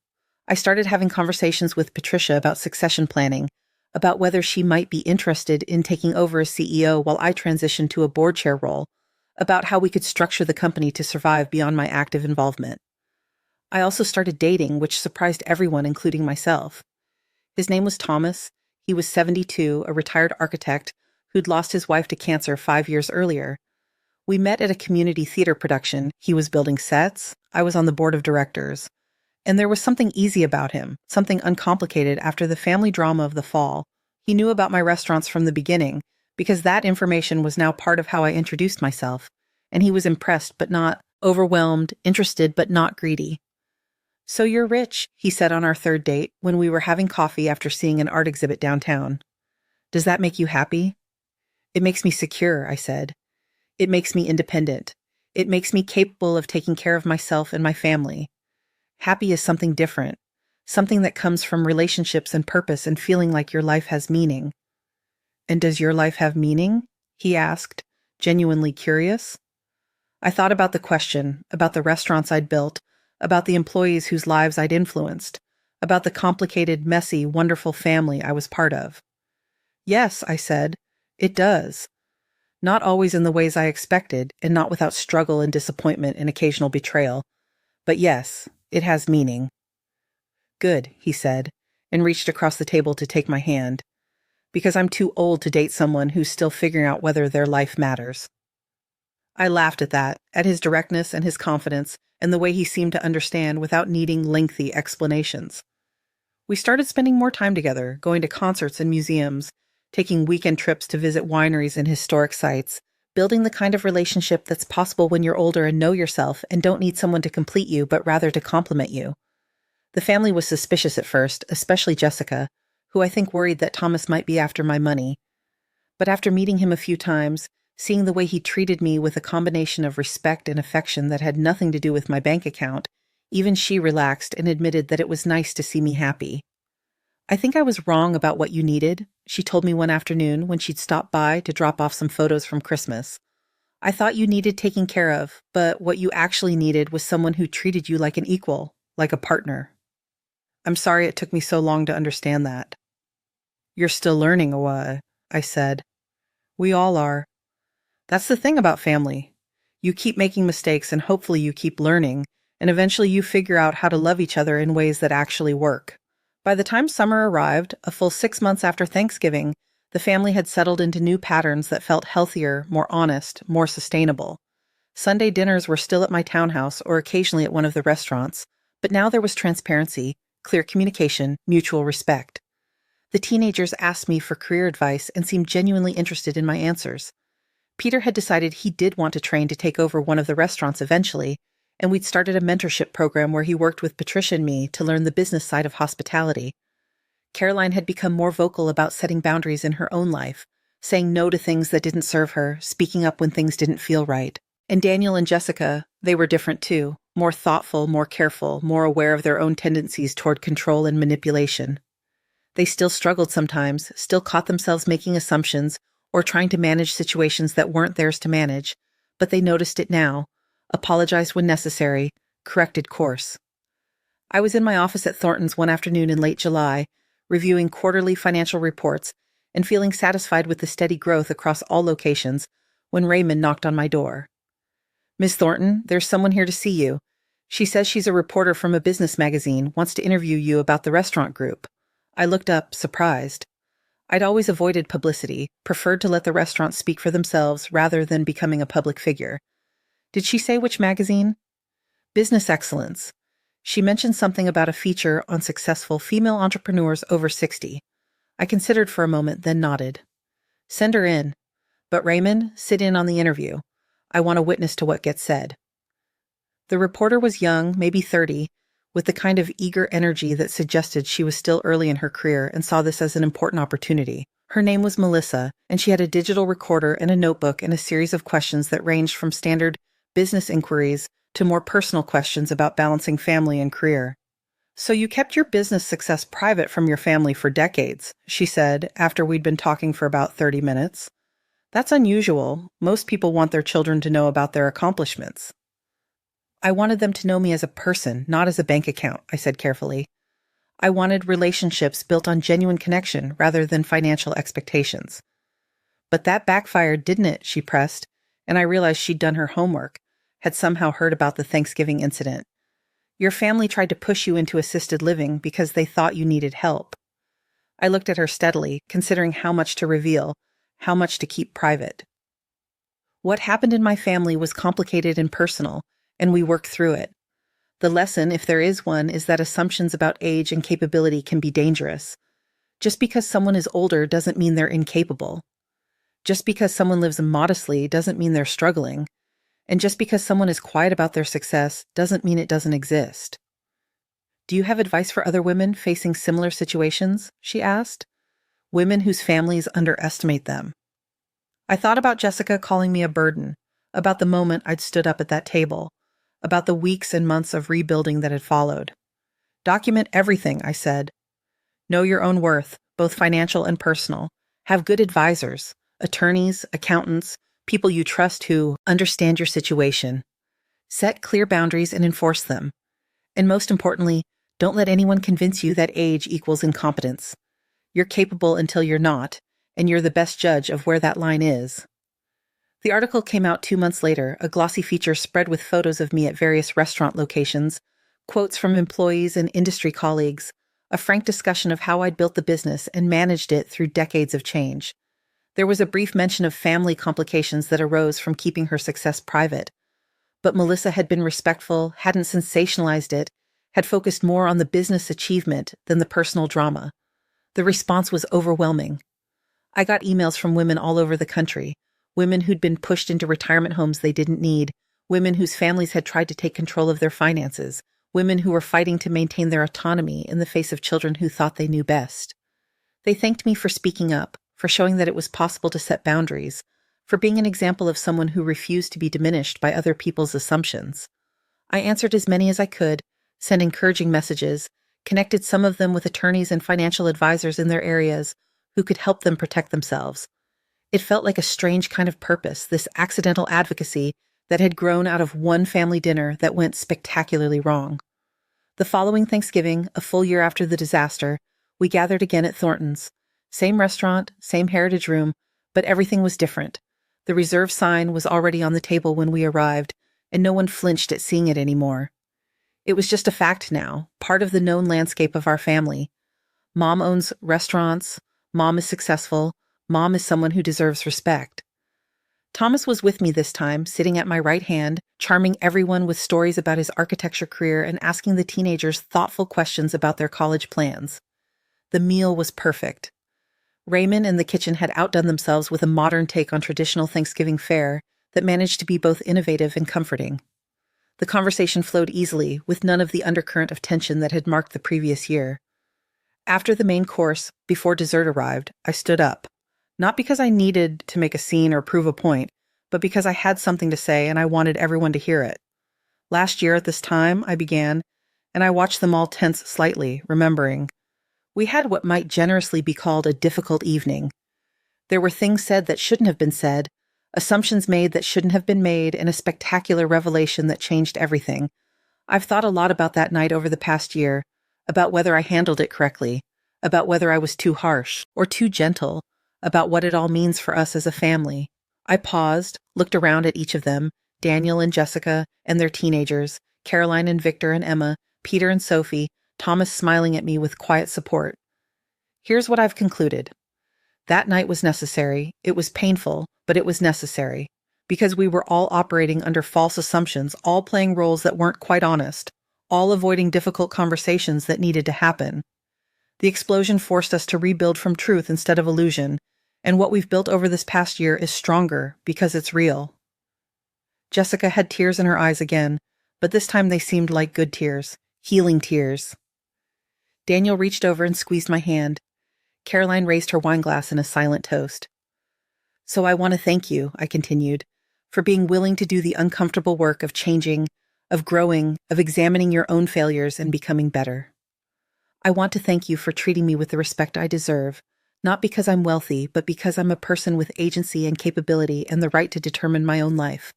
I started having conversations with Patricia about succession planning, about whether she might be interested in taking over as CEO while I transitioned to a board chair role, about how we could structure the company to survive beyond my active involvement. I also started dating, which surprised everyone, including myself. His name was Thomas. He was 72, a retired architect who'd lost his wife to cancer 5 years earlier. We met at a community theater production. He was building sets. I was on the board of directors. And there was something easy about him, something uncomplicated after the family drama of the fall. He knew about my restaurants from the beginning, because that information was now part of how I introduced myself, and he was impressed but not overwhelmed, interested but not greedy. "So you're rich," he said on our third date when we were having coffee after seeing an art exhibit downtown. "Does that make you happy?" "It makes me secure," I said. "It makes me independent. It makes me capable of taking care of myself and my family. Happy is something different, something that comes from relationships and purpose and feeling like your life has meaning." "And does your life have meaning?" he asked, genuinely curious. I thought about the question, about the restaurants I'd built, about the employees whose lives I'd influenced, about the complicated, messy, wonderful family I was part of. "Yes," I said, "it does. Not always in the ways I expected, and not without struggle and disappointment and occasional betrayal. But yes, it has meaning." "Good," he said, and reached across the table to take my hand. "Because I'm too old to date someone who's still figuring out whether their life matters." I laughed at that, at his directness and his confidence, and the way he seemed to understand without needing lengthy explanations. We started spending more time together, going to concerts and museums, taking weekend trips to visit wineries and historic sites, building the kind of relationship that's possible when you're older and know yourself and don't need someone to complete you, but rather to complement you. The family was suspicious at first, especially Jessica, who I think worried that Thomas might be after my money. But after meeting him a few times, seeing the way he treated me with a combination of respect and affection that had nothing to do with my bank account, even she relaxed and admitted that it was nice to see me happy. "I think I was wrong about what you needed," she told me one afternoon when she'd stopped by to drop off some photos from Christmas. "I thought you needed taking care of, but what you actually needed was someone who treated you like an equal, like a partner." "I'm sorry it took me so long to understand that." "You're still learning, Awa," I said. "We all are. That's the thing about family. You keep making mistakes and hopefully you keep learning, and eventually you figure out how to love each other in ways that actually work." By the time summer arrived, a full 6 months after Thanksgiving, the family had settled into new patterns that felt healthier, more honest, more sustainable. Sunday dinners were still at my townhouse or occasionally at one of the restaurants, but now there was transparency, clear communication, mutual respect. The teenagers asked me for career advice and seemed genuinely interested in my answers. Peter had decided he did want to train to take over one of the restaurants eventually, and we'd started a mentorship program where he worked with Patricia and me to learn the business side of hospitality. Caroline had become more vocal about setting boundaries in her own life, saying no to things that didn't serve her, speaking up when things didn't feel right. And Daniel and Jessica, they were different too, more thoughtful, more careful, more aware of their own tendencies toward control and manipulation. They still struggled sometimes, still caught themselves making assumptions or trying to manage situations that weren't theirs to manage, but they noticed it now, apologized when necessary, corrected course. I was in my office at Thornton's one afternoon in late July, reviewing quarterly financial reports and feeling satisfied with the steady growth across all locations when Raymond knocked on my door. "Miss Thornton, there's someone here to see you. She says she's a reporter from a business magazine, wants to interview you about the restaurant group." I looked up, surprised. I'd always avoided publicity, preferred to let the restaurants speak for themselves rather than becoming a public figure. Did she say which magazine? Business Excellence. She mentioned something about a feature on successful female entrepreneurs over 60. I considered for a moment, then nodded. Send her in. But Raymond, sit in on the interview. I want a witness to what gets said. The reporter was young, maybe 30, with the kind of eager energy that suggested she was still early in her career and saw this as an important opportunity. Her name was Melissa, and she had a digital recorder and a notebook and a series of questions that ranged from standard business inquiries to more personal questions about balancing family and career. So you kept your business success private from your family for decades, she said, after we'd been talking for about 30 minutes. That's unusual. Most people want their children to know about their accomplishments. I wanted them to know me as a person, not as a bank account, I said carefully. I wanted relationships built on genuine connection rather than financial expectations. But that backfired, didn't it? She pressed, and I realized she'd done her homework, had somehow heard about the Thanksgiving incident. Your family tried to push you into assisted living because they thought you needed help. I looked at her steadily, considering how much to reveal, how much to keep private. What happened in my family was complicated and personal, and we worked through it. The lesson, if there is one, is that assumptions about age and capability can be dangerous. Just because someone is older doesn't mean they're incapable. Just because someone lives modestly doesn't mean they're struggling. And just because someone is quiet about their success doesn't mean it doesn't exist. Do you have advice for other women facing similar situations? She asked. Women whose families underestimate them. I thought about Jessica calling me a burden, about the moment I'd stood up at that table, about the weeks and months of rebuilding that had followed. Document everything, I said. Know your own worth, both financial and personal. Have good advisors, attorneys, accountants, people you trust who understand your situation. Set clear boundaries and enforce them. And most importantly, don't let anyone convince you that age equals incompetence. You're capable until you're not, and you're the best judge of where that line is. The article came out 2 months later, a glossy feature spread with photos of me at various restaurant locations, quotes from employees and industry colleagues, a frank discussion of how I'd built the business and managed it through decades of change. There was a brief mention of family complications that arose from keeping her success private. But Melissa had been respectful, hadn't sensationalized it, had focused more on the business achievement than the personal drama. The response was overwhelming. I got emails from women all over the country, women who'd been pushed into retirement homes they didn't need, women whose families had tried to take control of their finances, women who were fighting to maintain their autonomy in the face of children who thought they knew best. They thanked me for speaking up, for showing that it was possible to set boundaries, for being an example of someone who refused to be diminished by other people's assumptions. I answered as many as I could, sent encouraging messages, connected some of them with attorneys and financial advisors in their areas who could help them protect themselves. It felt like a strange kind of purpose, this accidental advocacy that had grown out of one family dinner that went spectacularly wrong. The following Thanksgiving, a full year after the disaster, we gathered again at Thornton's. Same restaurant, same heritage room, but everything was different. The reserve sign was already on the table when we arrived, and no one flinched at seeing it anymore. It was just a fact now, part of the known landscape of our family. Mom owns restaurants, Mom is successful, Mom is someone who deserves respect. Thomas was with me this time, sitting at my right hand, charming everyone with stories about his architecture career and asking the teenagers thoughtful questions about their college plans. The meal was perfect. Raymond and the kitchen had outdone themselves with a modern take on traditional Thanksgiving fare that managed to be both innovative and comforting. The conversation flowed easily, with none of the undercurrent of tension that had marked the previous year. After the main course, before dessert arrived, I stood up. Not because I needed to make a scene or prove a point, but because I had something to say and I wanted everyone to hear it. Last year at this time, I began, and I watched them all tense slightly, remembering. We had what might generously be called a difficult evening. There were things said that shouldn't have been said, assumptions made that shouldn't have been made, and a spectacular revelation that changed everything. I've thought a lot about that night over the past year, about whether I handled it correctly, about whether I was too harsh or too gentle, about what it all means for us as a family. I paused, looked around at each of them, Daniel and Jessica and their teenagers, Caroline and Victor and Emma, Peter and Sophie, Thomas smiling at me with quiet support. Here's what I've concluded. That night was necessary. It was painful, but it was necessary. Because we were all operating under false assumptions, all playing roles that weren't quite honest, all avoiding difficult conversations that needed to happen. The explosion forced us to rebuild from truth instead of illusion, and what we've built over this past year is stronger because it's real. Jessica had tears in her eyes again, but this time they seemed like good tears, healing tears. Daniel reached over and squeezed my hand. Caroline raised her wine glass in a silent toast. So I want to thank you, I continued, for being willing to do the uncomfortable work of changing, of growing, of examining your own failures and becoming better. I want to thank you for treating me with the respect I deserve, not because I'm wealthy, but because I'm a person with agency and capability and the right to determine my own life.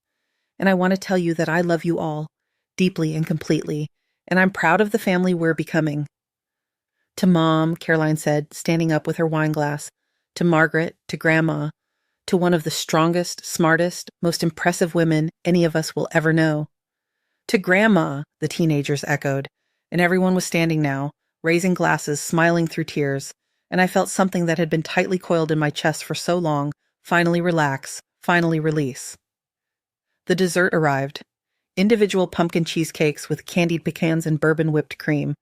And I want to tell you that I love you all, deeply and completely, and I'm proud of the family we're becoming. To Mom, Caroline said, standing up with her wine glass, to Margaret, to Grandma, to one of the strongest, smartest, most impressive women any of us will ever know. To Grandma, the teenagers echoed, and everyone was standing now, raising glasses, smiling through tears, and I felt something that had been tightly coiled in my chest for so long finally relax, finally release. The dessert arrived. Individual pumpkin cheesecakes with candied pecans and bourbon whipped cream.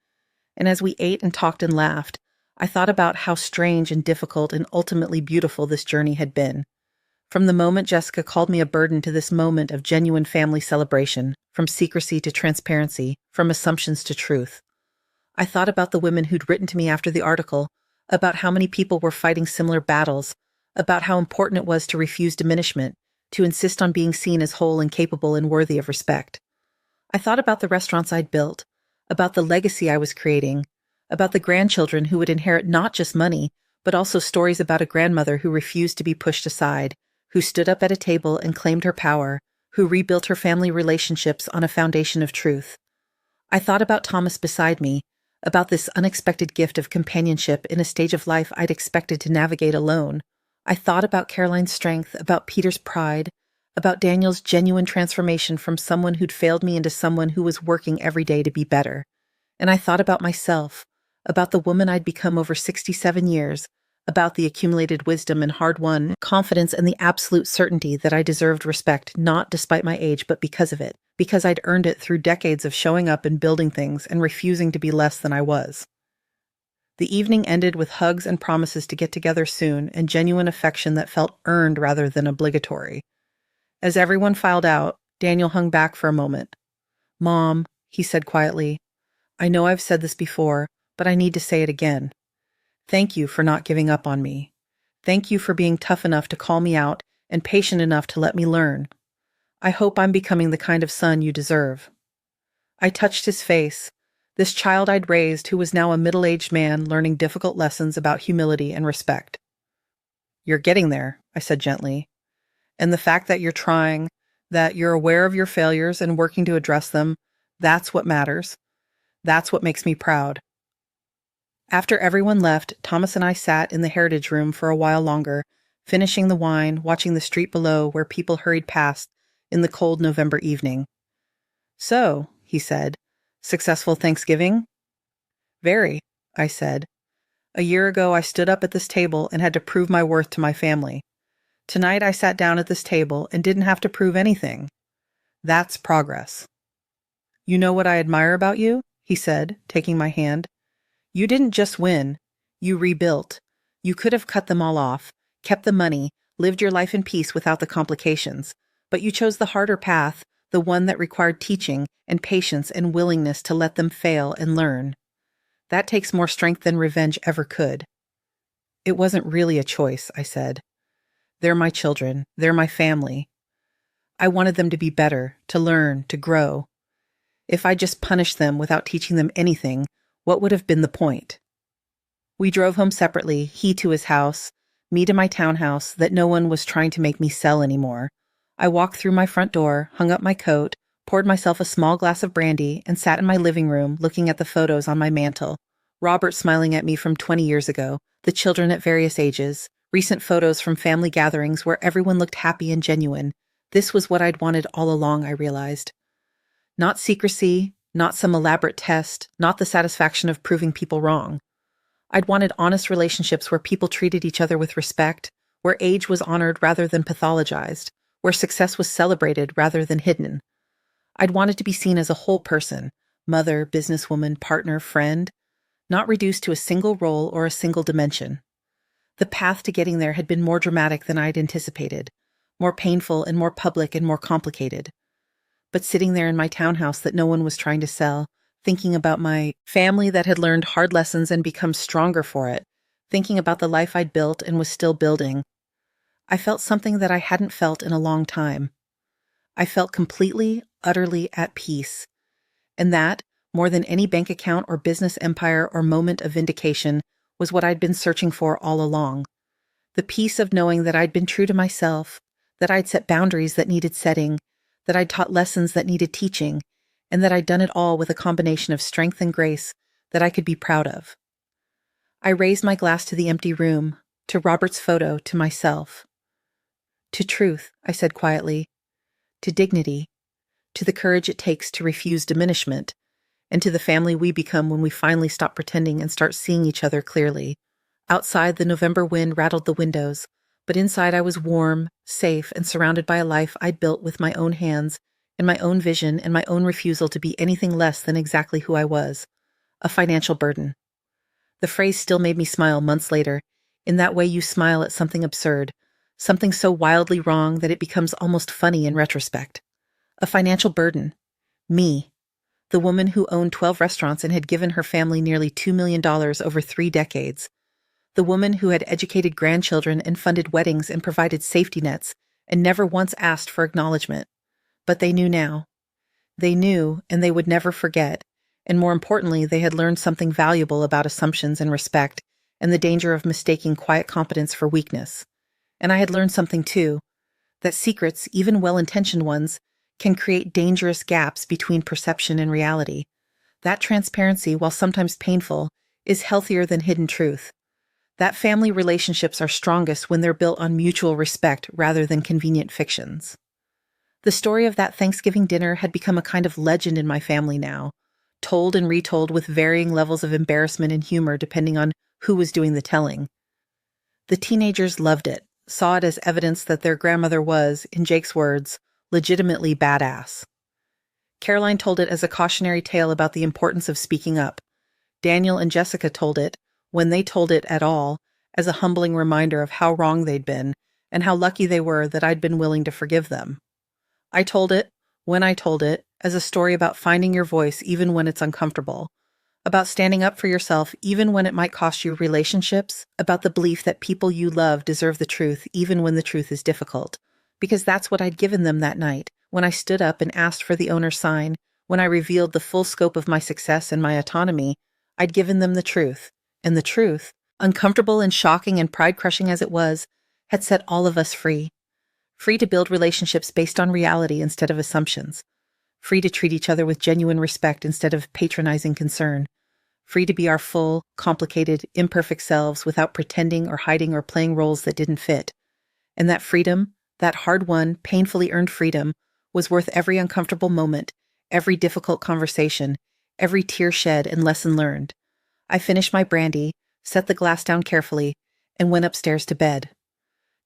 And as we ate and talked and laughed, I thought about how strange and difficult and ultimately beautiful this journey had been. From the moment Jessica called me a burden to this moment of genuine family celebration, from secrecy to transparency, from assumptions to truth. I thought about the women who'd written to me after the article, about how many people were fighting similar battles, about how important it was to refuse diminishment, to insist on being seen as whole and capable and worthy of respect. I thought about the restaurants I'd built, about the legacy I was creating, about the grandchildren who would inherit not just money, but also stories about a grandmother who refused to be pushed aside, who stood up at a table and claimed her power, who rebuilt her family relationships on a foundation of truth. I thought about Thomas beside me, about this unexpected gift of companionship in a stage of life I'd expected to navigate alone. I thought about Caroline's strength, about Peter's pride, about Daniel's genuine transformation from someone who'd failed me into someone who was working every day to be better. And I thought about myself, about the woman I'd become over 67 years, about the accumulated wisdom and hard-won confidence and the absolute certainty that I deserved respect not despite my age but because of it, because I'd earned it through decades of showing up and building things and refusing to be less than I was. The evening ended with hugs and promises to get together soon and genuine affection that felt earned rather than obligatory. As everyone filed out, Daniel hung back for a moment. "Mom," he said quietly, "I know I've said this before, but I need to say it again. Thank you for not giving up on me. Thank you for being tough enough to call me out and patient enough to let me learn. I hope I'm becoming the kind of son you deserve." I touched his face, this child I'd raised who was now a middle-aged man learning difficult lessons about humility and respect. "You're getting there," I said gently. "And the fact that you're trying, that you're aware of your failures and working to address them, that's what matters. That's what makes me proud." After everyone left, Thomas and I sat in the Heritage Room for a while longer, finishing the wine, watching the street below where people hurried past in the cold November evening. "So," he said, "successful Thanksgiving?" "Very," I said. "A year ago I stood up at this table and had to prove my worth to my family. Tonight I sat down at this table and didn't have to prove anything. That's progress." "You know what I admire about you?" he said, taking my hand. "You didn't just win. You rebuilt. You could have cut them all off, kept the money, lived your life in peace without the complications. But you chose the harder path, the one that required teaching and patience and willingness to let them fail and learn. That takes more strength than revenge ever could." "It wasn't really a choice," I said. "They're my children. They're my family. I wanted them to be better, to learn, to grow. If I just punished them without teaching them anything, what would have been the point?" We drove home separately, he to his house, me to my townhouse that no one was trying to make me sell anymore. I walked through my front door, hung up my coat, poured myself a small glass of brandy, and sat in my living room looking at the photos on my mantel. Robert smiling at me from 20 years ago, the children at various ages, recent photos from family gatherings where everyone looked happy and genuine. This was what I'd wanted all along, I realized. Not secrecy, not some elaborate test, not the satisfaction of proving people wrong. I'd wanted honest relationships where people treated each other with respect, where age was honored rather than pathologized, where success was celebrated rather than hidden. I'd wanted to be seen as a whole person, mother, businesswoman, partner, friend, not reduced to a single role or a single dimension. The path to getting there had been more dramatic than I'd anticipated, more painful and more public and more complicated. But sitting there in my townhouse that no one was trying to sell, thinking about my family that had learned hard lessons and become stronger for it, thinking about the life I'd built and was still building, I felt something that I hadn't felt in a long time. I felt completely, utterly at peace. And that, more than any bank account or business empire or moment of vindication, was what I'd been searching for all along. The peace of knowing that I'd been true to myself, that I'd set boundaries that needed setting, that I'd taught lessons that needed teaching, and that I'd done it all with a combination of strength and grace that I could be proud of. I raised my glass to the empty room, to Robert's photo, to myself. To truth, I said quietly, to dignity, to the courage it takes to refuse diminishment, and to the family we become when we finally stop pretending and start seeing each other clearly. Outside, the November wind rattled the windows, but inside I was warm, safe, and surrounded by a life I'd built with my own hands and my own vision and my own refusal to be anything less than exactly who I was, a financial burden. The phrase still made me smile months later, in that way you smile at something absurd, something so wildly wrong that it becomes almost funny in retrospect. A financial burden. Me. The woman who owned 12 restaurants and had given her family nearly $2 million over 3 decades. The woman who had educated grandchildren and funded weddings and provided safety nets and never once asked for acknowledgement. But they knew now. They knew, and they would never forget, and more importantly, they had learned something valuable about assumptions and respect and the danger of mistaking quiet competence for weakness. And I had learned something too, that secrets, even well-intentioned ones, can create dangerous gaps between perception and reality. That transparency, while sometimes painful, is healthier than hidden truth. That family relationships are strongest when they're built on mutual respect rather than convenient fictions. The story of that Thanksgiving dinner had become a kind of legend in my family now, told and retold with varying levels of embarrassment and humor depending on who was doing the telling. The teenagers loved it, saw it as evidence that their grandmother was, in Jake's words, legitimately badass. Caroline told it as a cautionary tale about the importance of speaking up. Daniel and Jessica told it, when they told it at all, as a humbling reminder of how wrong they'd been and how lucky they were that I'd been willing to forgive them. I told it, when I told it, as a story about finding your voice even when it's uncomfortable, about standing up for yourself even when it might cost you relationships, about the belief that people you love deserve the truth even when the truth is difficult. Because that's what I'd given them that night, when I stood up and asked for the owner's sign, when I revealed the full scope of my success and my autonomy. I'd given them the truth. And the truth, uncomfortable and shocking and pride-crushing as it was, had set all of us free. Free to build relationships based on reality instead of assumptions. Free to treat each other with genuine respect instead of patronizing concern. Free to be our full, complicated, imperfect selves without pretending or hiding or playing roles that didn't fit. And that freedom, that hard-won, painfully earned freedom, was worth every uncomfortable moment, every difficult conversation, every tear shed and lesson learned. I finished my brandy, set the glass down carefully, and went upstairs to bed.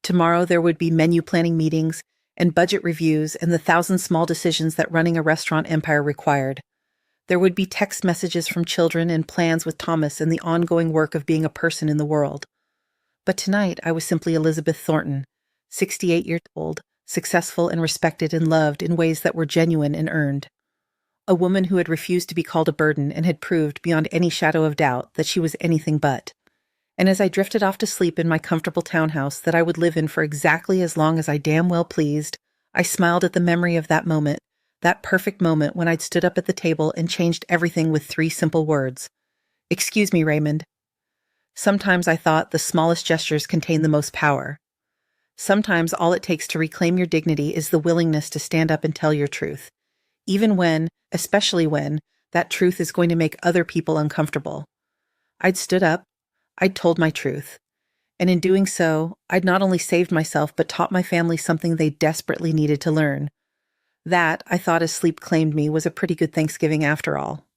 Tomorrow there would be menu planning meetings and budget reviews and the 1,000 small decisions that running a restaurant empire required. There would be text messages from children and plans with Thomas and the ongoing work of being a person in the world. But tonight I was simply Elizabeth Thornton, 68 years old, successful and respected and loved in ways that were genuine and earned. A woman who had refused to be called a burden and had proved beyond any shadow of doubt that she was anything but. And as I drifted off to sleep in my comfortable townhouse that I would live in for exactly as long as I damn well pleased, I smiled at the memory of that moment, that perfect moment when I'd stood up at the table and changed everything with 3 simple words. "Excuse me, Raymond." Sometimes I thought the smallest gestures contain the most power. Sometimes all it takes to reclaim your dignity is the willingness to stand up and tell your truth, even when, especially when, that truth is going to make other people uncomfortable. I'd stood up, I'd told my truth, and in doing so, I'd not only saved myself but taught my family something they desperately needed to learn. That, I thought as sleep claimed me, was a pretty good Thanksgiving after all.